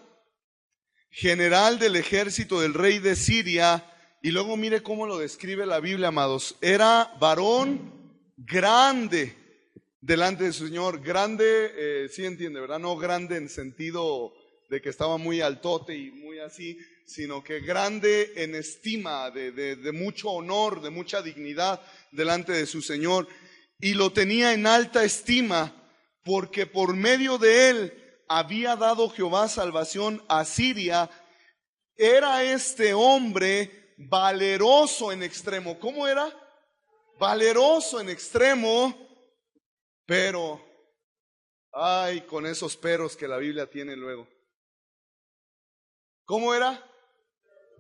general del ejército del rey de Siria, y luego mire cómo lo describe la Biblia, amados. Era varón grande delante del Señor. Grande, sí entiende, ¿verdad? No grande en sentido de que estaba muy altote y muy así, sino que grande en estima, de mucho honor, de mucha dignidad delante de su Señor. Y lo tenía en alta estima, porque por medio de él había dado Jehová salvación a Siria. Era este hombre valeroso en extremo. ¿Cómo era? Valeroso en extremo, pero, ay, con esos peros que la Biblia tiene luego. ¿Cómo era?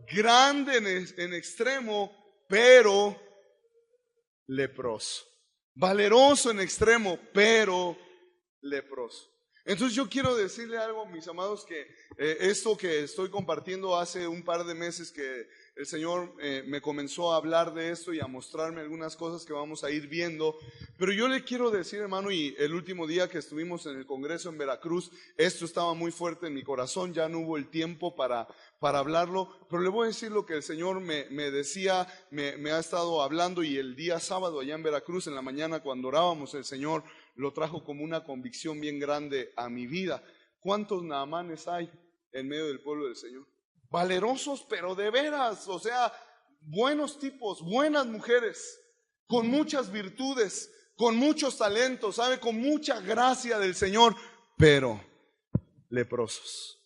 Grande en extremo, pero leproso. Valeroso en extremo, pero leproso. Entonces yo quiero decirle algo, mis amados, que esto que estoy compartiendo hace un par de meses que el Señor me comenzó a hablar de esto y a mostrarme algunas cosas que vamos a ir viendo. Pero yo le quiero decir, hermano, y el último día que estuvimos en el Congreso en Veracruz, esto estaba muy fuerte en mi corazón, ya no hubo el tiempo para hablarlo, pero le voy a decir lo que el Señor me decía, me ha estado hablando, y el día sábado allá en Veracruz, en la mañana cuando orábamos, el Señor lo trajo como una convicción bien grande a mi vida. ¿Cuántos Naamanes hay en medio del pueblo del Señor? Valerosos, pero de veras, o sea, buenos tipos, buenas mujeres, con muchas virtudes, con muchos talentos, ¿sabe? Con mucha gracia del Señor, pero leprosos.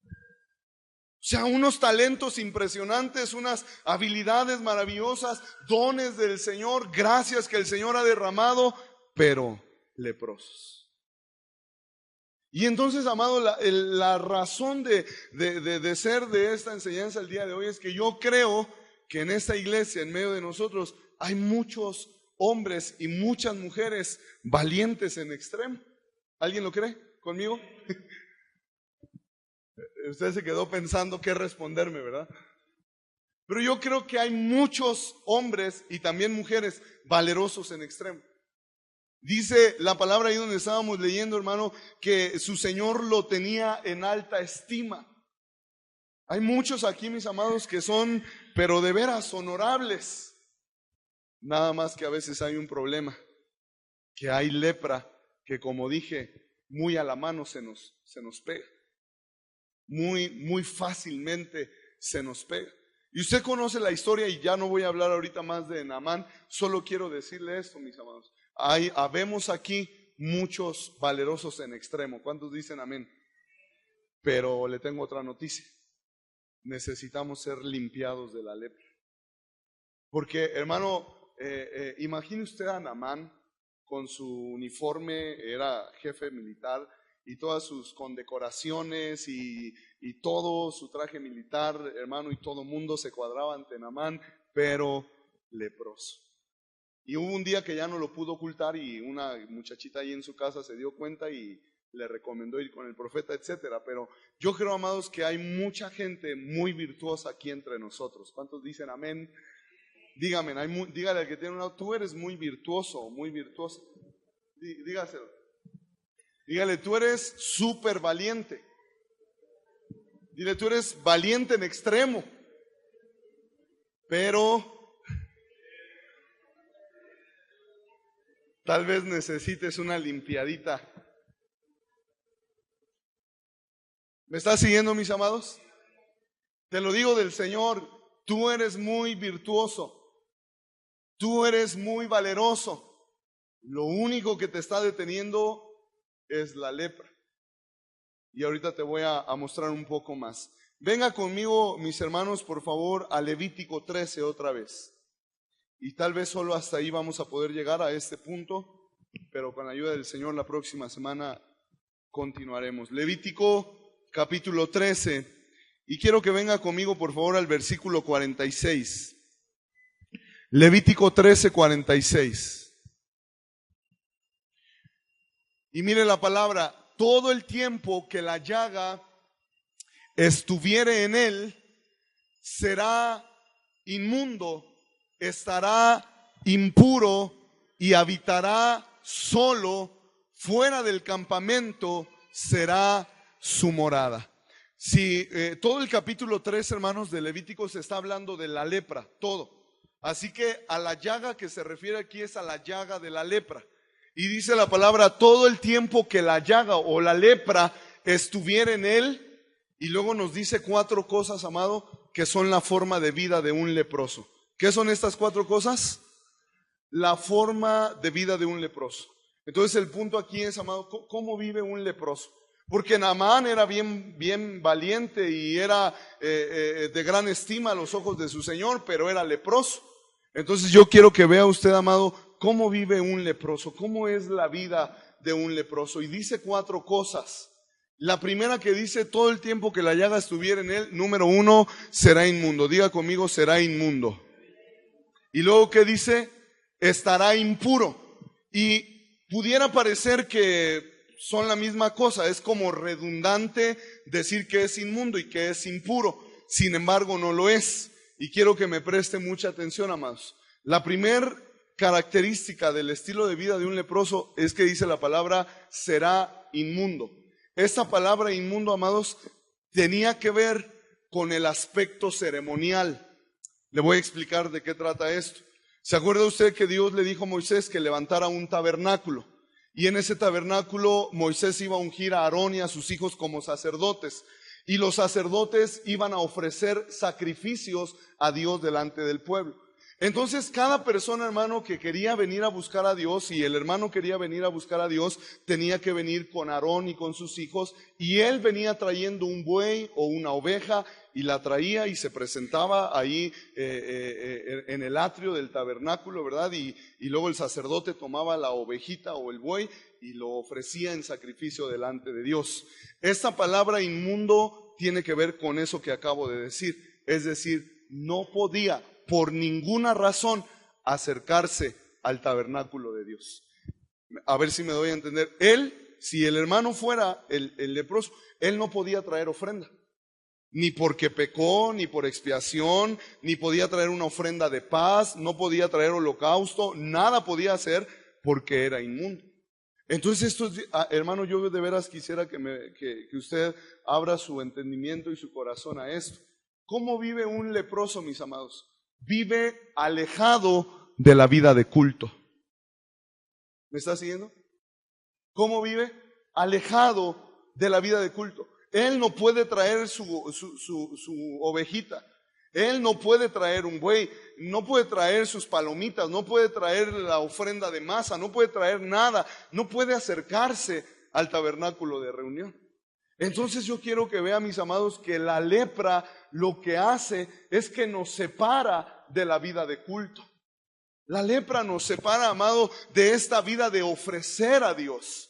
O sea, unos talentos impresionantes, unas habilidades maravillosas, dones del Señor, gracias que el Señor ha derramado, pero leprosos. Y entonces, amado, la razón de ser de esta enseñanza el día de hoy es que yo creo que en esta iglesia, en medio de nosotros, hay muchos hombres y muchas mujeres valientes en extremo. ¿Alguien lo cree conmigo? Usted se quedó pensando qué responderme, ¿verdad? Pero yo creo que hay muchos hombres y también mujeres valerosos en extremo. Dice la palabra ahí donde estábamos leyendo, hermano, que su Señor lo tenía en alta estima. Hay muchos aquí, mis amados, que son, pero de veras, honorables. Nada más que a veces hay un problema, que hay lepra, que como dije, muy a la mano se nos pega. Muy fácilmente se nos pega. Y usted conoce la historia, y ya no voy a hablar ahorita más de Naamán, solo quiero decirle esto, mis amados. Habemos aquí muchos valerosos en extremo. ¿Cuántos dicen amén? Pero le tengo otra noticia. Necesitamos ser limpiados de la lepra. Porque, hermano, imagine usted a Naamán con su uniforme, era jefe militar, y todas sus condecoraciones y todo su traje militar, hermano, y todo mundo se cuadraba ante Naamán, pero leproso. Y hubo un día que ya no lo pudo ocultar y una muchachita ahí en su casa se dio cuenta y le recomendó ir con el profeta, etcétera. Pero yo creo, amados, que hay mucha gente muy virtuosa aquí entre nosotros. ¿Cuántos dicen amén? Dígame, dígale al que tiene un auto, tú eres muy virtuoso, muy virtuosa. Dígaselo. Dígale, tú eres súper valiente. Dile, tú eres valiente en extremo. Pero tal vez necesites una limpiadita. ¿Me estás siguiendo, mis amados? Te lo digo del Señor, tú eres muy virtuoso. Tú eres muy valeroso. Lo único que te está deteniendo es la lepra. Y ahorita te voy a mostrar un poco más. Venga conmigo, mis hermanos, por favor, a Levítico 13 otra vez. Y tal vez solo hasta ahí vamos a poder llegar a este punto, pero con la ayuda del Señor la próxima semana continuaremos. Levítico capítulo 13. Y quiero que venga conmigo, por favor, al versículo 46. Levítico 13, 46. Y mire la palabra, todo el tiempo que la llaga estuviere en él, será inmundo, estará impuro y habitará solo fuera del campamento, será su morada. Si todo el capítulo 3, hermanos, de Levítico se está hablando de la lepra, todo. Así que a la llaga que se refiere aquí es a la llaga de la lepra. Y dice la palabra, todo el tiempo que la llaga o la lepra estuviera en él. Y luego nos dice 4 cosas, amado, que son la forma de vida de un leproso. ¿Qué son estas 4 cosas? La forma de vida de un leproso. Entonces el punto aquí es, amado, ¿cómo vive un leproso? Porque Naamán era bien valiente y era de gran estima a los ojos de su Señor, pero era leproso. Entonces yo quiero que vea usted, amado, cómo vive un leproso, cómo es la vida de un leproso. Y dice 4 cosas. La primera que dice, todo el tiempo que la llaga estuviera en él, número 1, será inmundo. Diga conmigo, será inmundo. Y luego que dice, estará impuro. Y pudiera parecer que son la misma cosa, es como redundante decir que es inmundo y que es impuro. Sin embargo, no lo es. Y quiero que me preste mucha atención, amados. La primera característica del estilo de vida de un leproso es que dice la palabra, será inmundo. Esta palabra inmundo, amados, tenía que ver con el aspecto ceremonial. Le voy a explicar de qué trata esto. ¿Se acuerda usted que Dios le dijo a Moisés que levantara un tabernáculo? Y en ese tabernáculo Moisés iba a ungir a Aarón y a sus hijos como sacerdotes. Y los sacerdotes iban a ofrecer sacrificios a Dios delante del pueblo. Entonces cada persona, hermano, que quería venir a buscar a Dios, y el hermano quería venir a buscar a Dios, tenía que venir con Aarón y con sus hijos, y él venía trayendo un buey o una oveja, y la traía y se presentaba ahí en el atrio del tabernáculo, ¿verdad? Y luego el sacerdote tomaba la ovejita o el buey y lo ofrecía en sacrificio delante de Dios. Esta palabra inmundo tiene que ver con eso que acabo de decir, es decir, no podía por ninguna razón acercarse al tabernáculo de Dios. A ver si me doy a entender. Él, si el hermano fuera el leproso, él no podía traer ofrenda. Ni porque pecó, ni por expiación, ni podía traer una ofrenda de paz, no podía traer holocausto, nada podía hacer porque era inmundo. Entonces esto, hermano, yo de veras quisiera que usted abra su entendimiento y su corazón a esto. ¿Cómo vive un leproso, mis amados? Vive alejado de la vida de culto. ¿Me está siguiendo? ¿Cómo vive? Alejado de la vida de culto. Él no puede traer su ovejita. Él no puede traer un buey, no puede traer sus palomitas, no puede traer la ofrenda de masa, no puede traer nada, no puede acercarse al tabernáculo de reunión. Entonces yo quiero que vean, mis amados, que la lepra lo que hace es que nos separa de la vida de culto. La lepra nos separa, amado, de esta vida de ofrecer a Dios.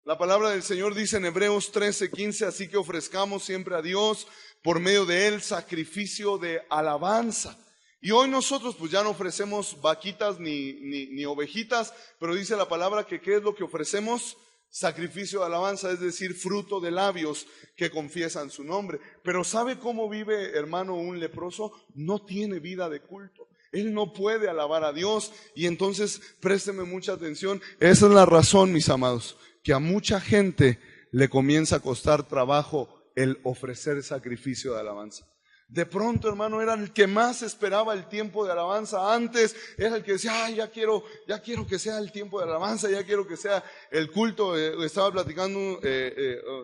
La palabra del Señor dice en Hebreos 13:15, así que ofrezcamos siempre a Dios por medio de él sacrificio de alabanza. Y hoy nosotros pues ya no ofrecemos vaquitas ni ovejitas, pero dice la palabra que ¿qué es lo que ofrecemos? Sacrificio de alabanza, es decir, fruto de labios que confiesan su nombre. Pero ¿sabe cómo vive, hermano, un leproso? No tiene vida de culto. Él no puede alabar a Dios. Y entonces, présteme mucha atención, esa es la razón, mis amados, que a mucha gente le comienza a costar trabajo el ofrecer sacrificio de alabanza. De pronto, hermano, era el que más esperaba el tiempo de alabanza. Antes era el que decía, ay, ya quiero que sea el tiempo de alabanza, ya quiero que sea el culto. Estaba platicando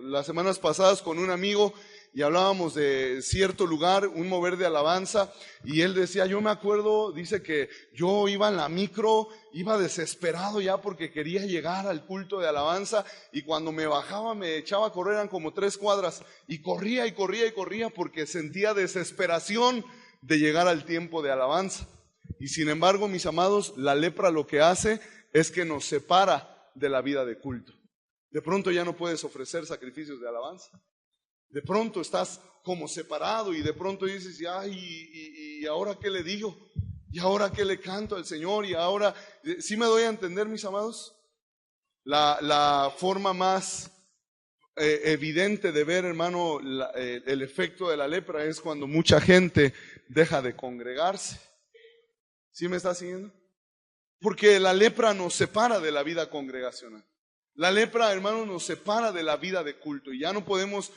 las semanas pasadas con un amigo y hablábamos de cierto lugar, un mover de alabanza, y él decía, yo me acuerdo, dice que yo iba en la micro, iba desesperado ya porque quería llegar al culto de alabanza, y cuando me bajaba me echaba a correr, eran como 3 cuadras, y corría y corría y corría porque sentía desesperación de llegar al tiempo de alabanza. Y sin embargo, mis amados, la lepra lo que hace es que nos separa de la vida de culto. De pronto ya no puedes ofrecer sacrificios de alabanza. De pronto estás como separado y de pronto dices, ay, ¿y ahora qué le digo? ¿Y ahora qué le canto al Señor? Y ahora, ¿sí me doy a entender, mis amados? La forma más evidente de ver, hermano, el efecto de la lepra es cuando mucha gente deja de congregarse. ¿Sí me está siguiendo? Porque la lepra nos separa de la vida congregacional. La lepra, hermano, nos separa de la vida de culto y ya no podemos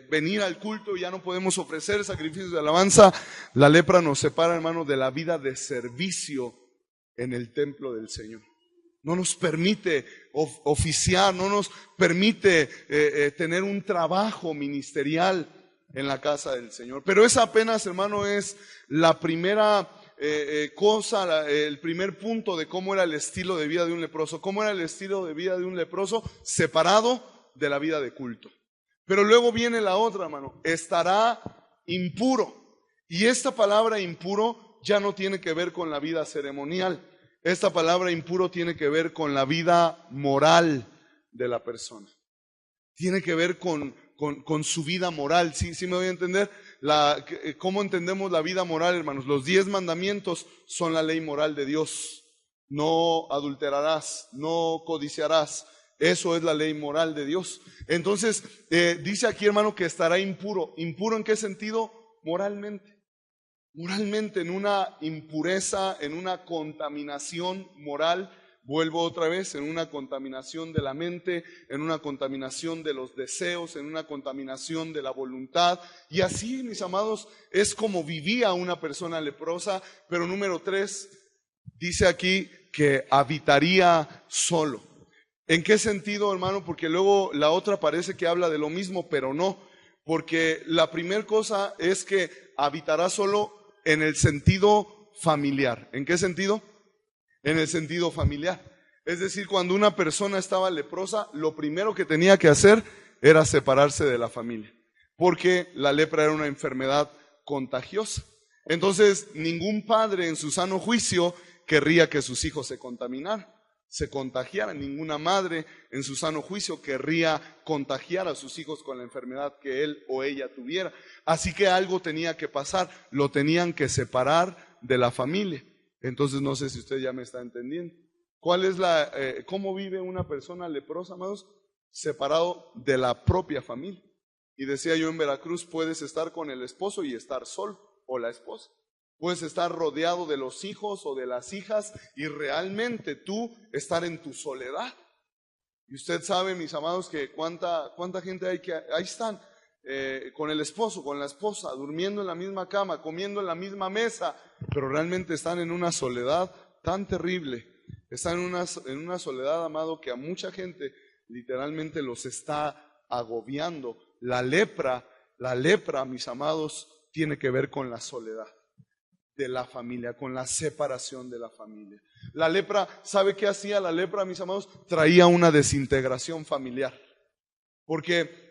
venir al culto, ya no podemos ofrecer sacrificios de alabanza. La lepra nos separa, hermano, de la vida de servicio en el templo del Señor. No nos permite oficiar, no nos permite tener un trabajo ministerial en la casa del Señor. Pero esa apenas, hermano, es la primera el primer punto de cómo era el estilo de vida de un leproso. ¿Cómo era el estilo de vida de un leproso? Separado de la vida de culto. Pero luego viene la otra, hermano, estará impuro. Y esta palabra impuro ya no tiene que ver con la vida ceremonial. Esta palabra impuro tiene que ver con la vida moral de la persona. Tiene que ver con su vida moral. ¿Sí me voy a entender? ¿Cómo entendemos la vida moral, hermanos? Los 10 mandamientos son la ley moral de Dios. No adulterarás, no codiciarás. Eso es la ley moral de Dios. Entonces, dice aquí, hermano, que estará impuro. ¿Impuro en qué sentido? Moralmente. Moralmente, en una impureza, en una contaminación moral. Vuelvo otra vez, en una contaminación de la mente, en una contaminación de los deseos, en una contaminación de la voluntad. Y así, mis amados, es como vivía una persona leprosa. Pero número 3, dice aquí que habitaría solo. ¿En qué sentido, hermano? Porque luego la otra parece que habla de lo mismo, pero no. Porque la primera cosa es que habitará solo en el sentido familiar. ¿En qué sentido? En el sentido familiar. Es decir, cuando una persona estaba leprosa, lo primero que tenía que hacer era separarse de la familia, porque la lepra era una enfermedad contagiosa. Entonces, ningún padre en su sano juicio querría que sus hijos se contagiaran. Ninguna madre en su sano juicio querría contagiar a sus hijos con la enfermedad que él o ella tuviera. Así que algo tenía que pasar, lo tenían que separar de la familia. Entonces no sé si usted ya me está entendiendo. ¿Cuál es cómo vive una persona leprosa, amados? Separado de la propia familia. Y decía yo en Veracruz, puedes estar con el esposo y estar solo, o la esposa. Puedes estar rodeado de los hijos o de las hijas y realmente tú estar en tu soledad. Y usted sabe, mis amados, que cuánta gente hay que ahí están con el esposo, con la esposa, durmiendo en la misma cama, comiendo en la misma mesa, pero realmente están en una soledad tan terrible. Están en una soledad, amado, que a mucha gente literalmente los está agobiando. La lepra, mis amados, tiene que ver con la soledad de la familia, con la separación de la familia. La lepra, ¿sabe qué hacía la lepra, mis amados? Traía una desintegración familiar. Porque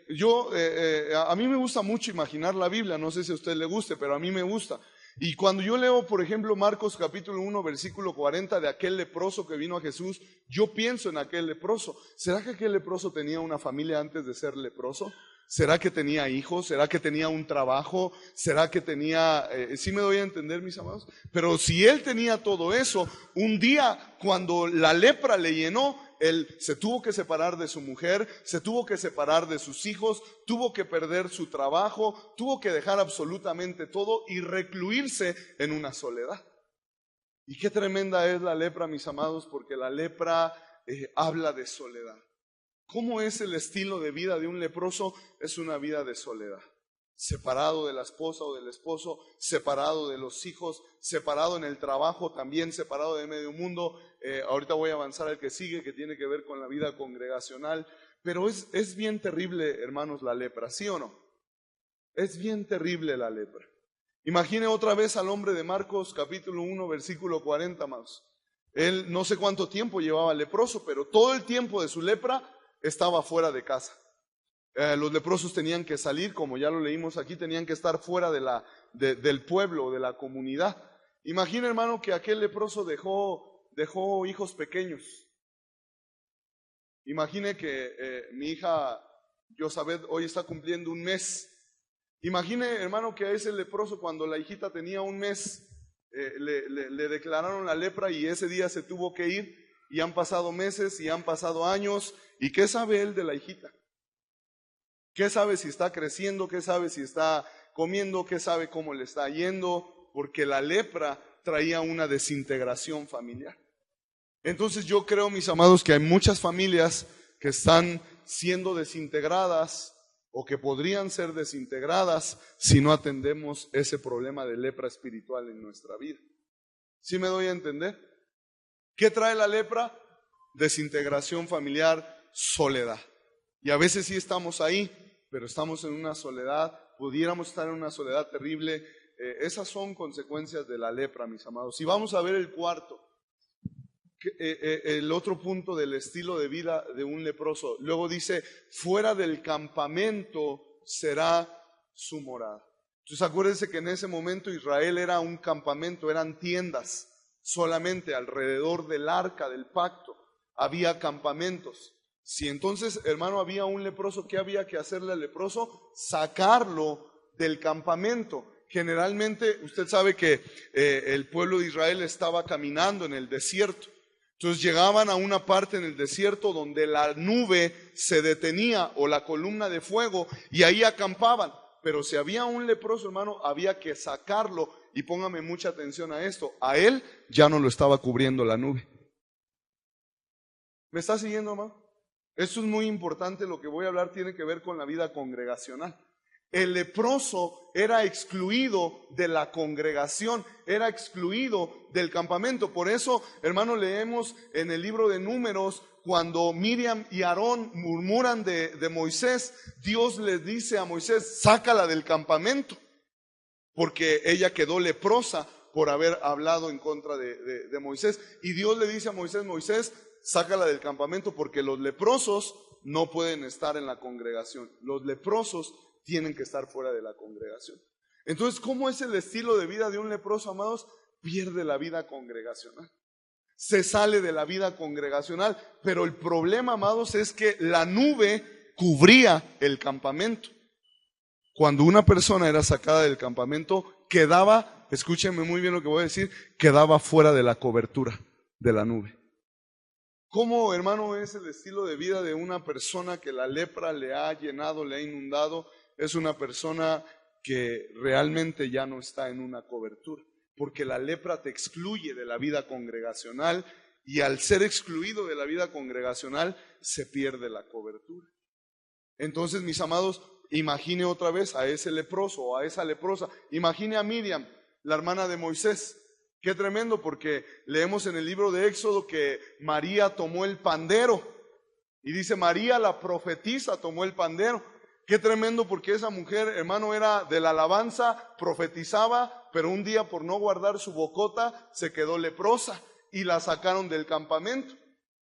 a mí me gusta mucho imaginar la Biblia, no sé si a usted le guste, pero a mí me gusta. Y cuando yo leo, por ejemplo, Marcos capítulo 1, versículo 40, de aquel leproso que vino a Jesús, yo pienso en aquel leproso. ¿Será que aquel leproso tenía una familia antes de ser leproso? ¿Será que tenía hijos? ¿Será que tenía un trabajo? ¿Será que tenía... sí me doy a entender, mis amados? Pero si él tenía todo eso, un día cuando la lepra le llenó, él se tuvo que separar de su mujer, se tuvo que separar de sus hijos, tuvo que perder su trabajo, tuvo que dejar absolutamente todo y recluirse en una soledad. Y qué tremenda es la lepra, mis amados, porque la lepra habla de soledad. ¿Cómo es el estilo de vida de un leproso? Es una vida de soledad. Separado de la esposa o del esposo, separado de los hijos, separado en el trabajo, también separado de medio mundo. Ahorita voy a avanzar al que sigue, que tiene que ver con la vida congregacional. Pero es bien terrible, hermanos, la lepra, ¿sí o no? Es bien terrible la lepra. Imagine otra vez al hombre de Marcos capítulo 1, versículo 40 más. Él no sé cuánto tiempo llevaba leproso, pero todo el tiempo de su lepra estaba fuera de casa. Los leprosos tenían que salir, como ya lo leímos aquí, tenían que estar fuera del pueblo, de la comunidad. Imagina, hermano, que aquel leproso dejó hijos pequeños. Imagine que mi hija Josabeth hoy está cumpliendo un mes. Imagine, hermano, que a ese leproso, cuando la hijita tenía un mes, le declararon la lepra y ese día se tuvo que ir. Y han pasado meses y han pasado años. ¿Y qué sabe él de la hijita? ¿Qué sabe si está creciendo? ¿Qué sabe si está comiendo? ¿Qué sabe cómo le está yendo? Porque la lepra traía una desintegración familiar. Entonces yo creo, mis amados, que hay muchas familias que están siendo desintegradas o que podrían ser desintegradas si no atendemos ese problema de lepra espiritual en nuestra vida. ¿Sí me doy a entender? ¿Qué trae la lepra? Desintegración familiar, soledad. Y a veces sí estamos ahí, pero estamos en una soledad, pudiéramos estar en una soledad terrible. Esas son consecuencias de la lepra, mis amados. Y vamos a ver el cuarto, el otro punto del estilo de vida de un leproso. Luego dice, fuera del campamento será su morada. Entonces acuérdense que en ese momento Israel era un campamento, eran tiendas. Solamente alrededor del arca del pacto había campamentos. Si entonces, hermano, había un leproso, ¿qué había que hacerle al leproso? Sacarlo del campamento. Generalmente, usted sabe que el pueblo de Israel estaba caminando en el desierto. Entonces llegaban a una parte en el desierto donde la nube se detenía o la columna de fuego y ahí acampaban. Pero si había un leproso, hermano, había que sacarlo. Y póngame mucha atención a esto. A él ya no lo estaba cubriendo la nube. ¿Me está siguiendo, hermano? Esto es muy importante. Lo que voy a hablar tiene que ver con la vida congregacional. El leproso era excluido de la congregación, era excluido del campamento. Por eso, hermano, leemos en el libro de Números, cuando Miriam y Aarón murmuran de Moisés, Dios les dice a Moisés, sácala del campamento. Porque ella quedó leprosa por haber hablado en contra de Moisés. Y Dios le dice a Moisés, Moisés, sácala del campamento porque los leprosos no pueden estar en la congregación. Los leprosos tienen que estar fuera de la congregación. Entonces, ¿cómo es el estilo de vida de un leproso, amados? Pierde la vida congregacional. Se sale de la vida congregacional. Pero el problema, amados, es que la nube cubría el campamento. Cuando una persona era sacada del campamento, quedaba, escúchenme muy bien lo que voy a decir, quedaba fuera de la cobertura de la nube. ¿Cómo, hermano, es el estilo de vida de una persona que la lepra le ha llenado, le ha inundado? Es una persona que realmente ya no está en una cobertura, porque la lepra te excluye de la vida congregacional y al ser excluido de la vida congregacional se pierde la cobertura. Entonces, mis amados, imagine otra vez a ese leproso o a esa leprosa. Imagine a Miriam, la hermana de Moisés. Qué tremendo, porque leemos en el libro de Éxodo que María tomó el pandero. Y dice, María la profetisa tomó el pandero. Qué tremendo, porque esa mujer, hermano, era de la alabanza, profetizaba, pero un día por no guardar su bocota se quedó leprosa y la sacaron del campamento.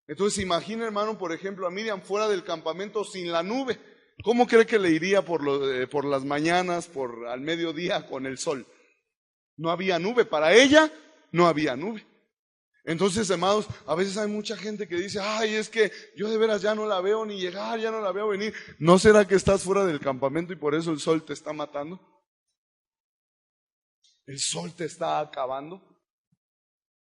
Entonces imagine, hermano, por ejemplo, a Miriam fuera del campamento sin la nube. ¿Cómo cree que le iría por las mañanas, al mediodía con el sol? No había nube, para ella no había nube. Entonces, hermanos, a veces hay mucha gente que dice, ay, es que yo de veras ya no la veo ni llegar, ya no la veo venir. ¿No será que estás fuera del campamento y por eso el sol te está matando? El sol te está acabando.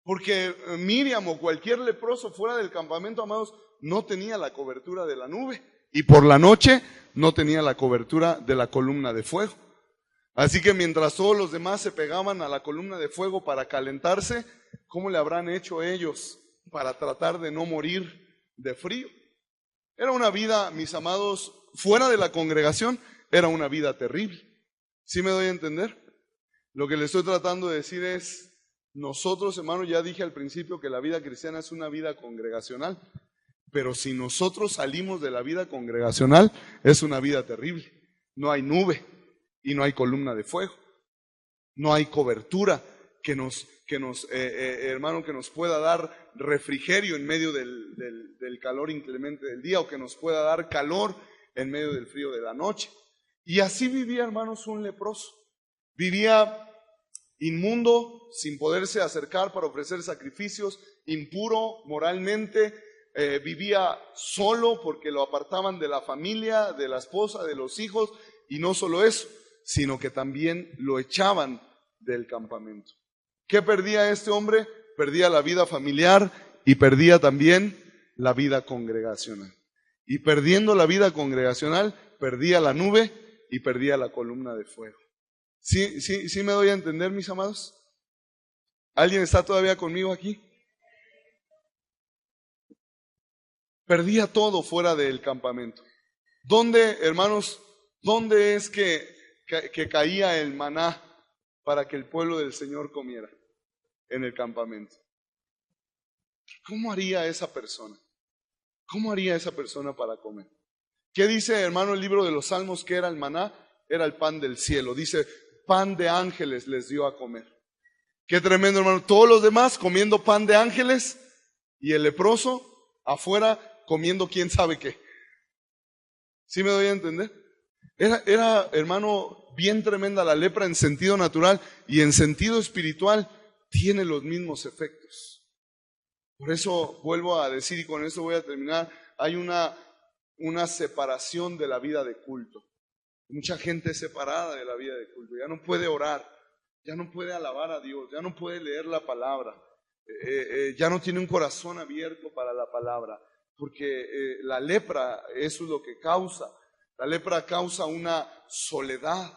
Porque Miriam o cualquier leproso fuera del campamento, amados, no tenía la cobertura de la nube. Y por la noche no tenía la cobertura de la columna de fuego. Así que mientras todos los demás se pegaban a la columna de fuego para calentarse, ¿cómo le habrán hecho ellos para tratar de no morir de frío? Era una vida, mis amados, fuera de la congregación, era una vida terrible. ¿Sí me doy a entender? Lo que le estoy tratando de decir es, nosotros, hermanos, ya dije al principio que la vida cristiana es una vida congregacional, pero si nosotros salimos de la vida congregacional, es una vida terrible. No hay nube y no hay columna de fuego. No hay cobertura hermano, que nos pueda dar refrigerio en medio del calor inclemente del día, o que nos pueda dar calor en medio del frío de la noche. Y así vivía, hermanos, un leproso. Vivía inmundo, sin poderse acercar para ofrecer sacrificios, impuro moralmente, vivía solo porque lo apartaban de la familia, de la esposa, de los hijos, y no solo eso, sino que también lo echaban del campamento. ¿Qué perdía este hombre? Perdía la vida familiar y perdía también la vida congregacional. Y perdiendo la vida congregacional, perdía la nube y perdía la columna de fuego. ¿Sí me doy a entender, mis amados? ¿Alguien está todavía conmigo aquí? Perdía todo fuera del campamento. ¿Dónde, hermanos, dónde es que caía el maná para que el pueblo del Señor comiera? En el campamento. ¿Cómo haría esa persona? ¿Cómo haría esa persona para comer? ¿Qué dice, hermano, el libro de los Salmos que era el maná? Era el pan del cielo. Dice, pan de ángeles les dio a comer. Qué tremendo, hermano. Todos los demás comiendo pan de ángeles y el leproso afuera comiendo quién sabe qué. ¿Sí me doy a entender? Era, hermano, bien tremenda la lepra en sentido natural, y en sentido espiritual tiene los mismos efectos. Por eso vuelvo a decir, y con eso voy a terminar, hay una separación de la vida de culto. Mucha gente separada de la vida de culto, ya no puede orar, ya no puede alabar a Dios, ya no puede leer la palabra, ya no tiene un corazón abierto para la palabra, porque la lepra, eso es lo que causa. La lepra causa una soledad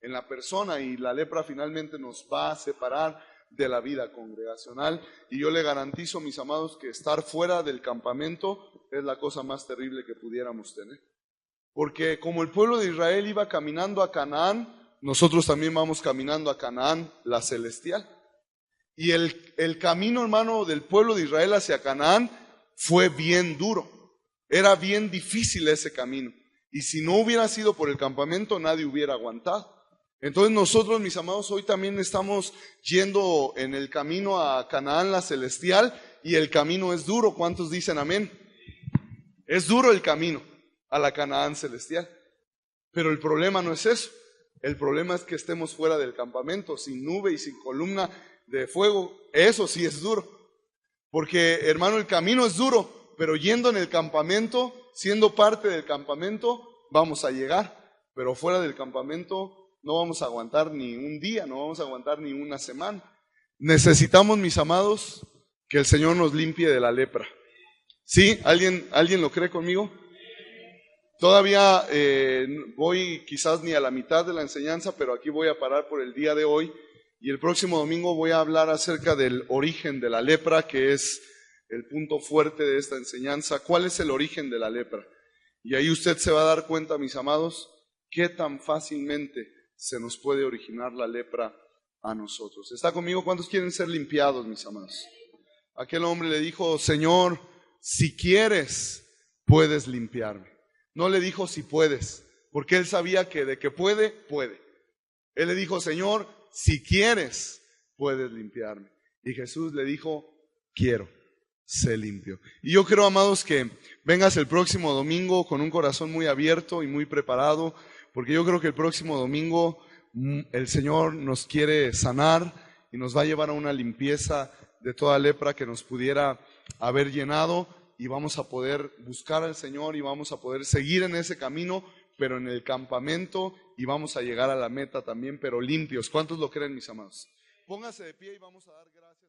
en la persona, y la lepra finalmente nos va a separar de la vida congregacional. Y yo le garantizo, mis amados, que estar fuera del campamento es la cosa más terrible que pudiéramos tener. Porque como el pueblo de Israel iba caminando a Canaán, nosotros también vamos caminando a Canaán, la celestial. Y el camino, hermano, del pueblo de Israel hacia Canaán fue bien duro. Era bien difícil ese camino. Y si no hubiera sido por el campamento, nadie hubiera aguantado. Entonces nosotros, mis amados, hoy también estamos yendo en el camino a Canaán, la celestial, y el camino es duro. ¿Cuántos dicen amén? Es duro el camino a la Canaán celestial. Pero el problema no es eso. El problema es que estemos fuera del campamento, sin nube y sin columna de fuego. Eso sí es duro. Porque, hermano, el camino es duro, pero yendo en el campamento, siendo parte del campamento, vamos a llegar. Pero fuera del campamento no vamos a aguantar ni un día, no vamos a aguantar ni una semana. Necesitamos, mis amados, que el Señor nos limpie de la lepra. ¿Sí? ¿Alguien lo cree conmigo? Todavía voy quizás ni a la mitad de la enseñanza, pero aquí voy a parar por el día de hoy. Y el próximo domingo voy a hablar acerca del origen de la lepra, que es el punto fuerte de esta enseñanza. ¿Cuál es el origen de la lepra? Y ahí usted se va a dar cuenta, mis amados, qué tan fácilmente se nos puede originar la lepra a nosotros. ¿Está conmigo? ¿Cuántos quieren ser limpiados, mis amados? Aquel hombre le dijo, Señor, si quieres, puedes limpiarme. No le dijo si puedes, porque él sabía que de que puede, puede. Él le dijo, Señor, si quieres, puedes limpiarme. Y Jesús le dijo, quiero, sé limpio. Y yo creo, amados, que vengas el próximo domingo con un corazón muy abierto y muy preparado, porque yo creo que el próximo domingo el Señor nos quiere sanar y nos va a llevar a una limpieza de toda lepra que nos pudiera haber llenado, y vamos a poder buscar al Señor y vamos a poder seguir en ese camino, pero en el campamento, y vamos a llegar a la meta también, pero limpios. ¿Cuántos lo creen, mis amados? Póngase de pie y vamos a dar gracias.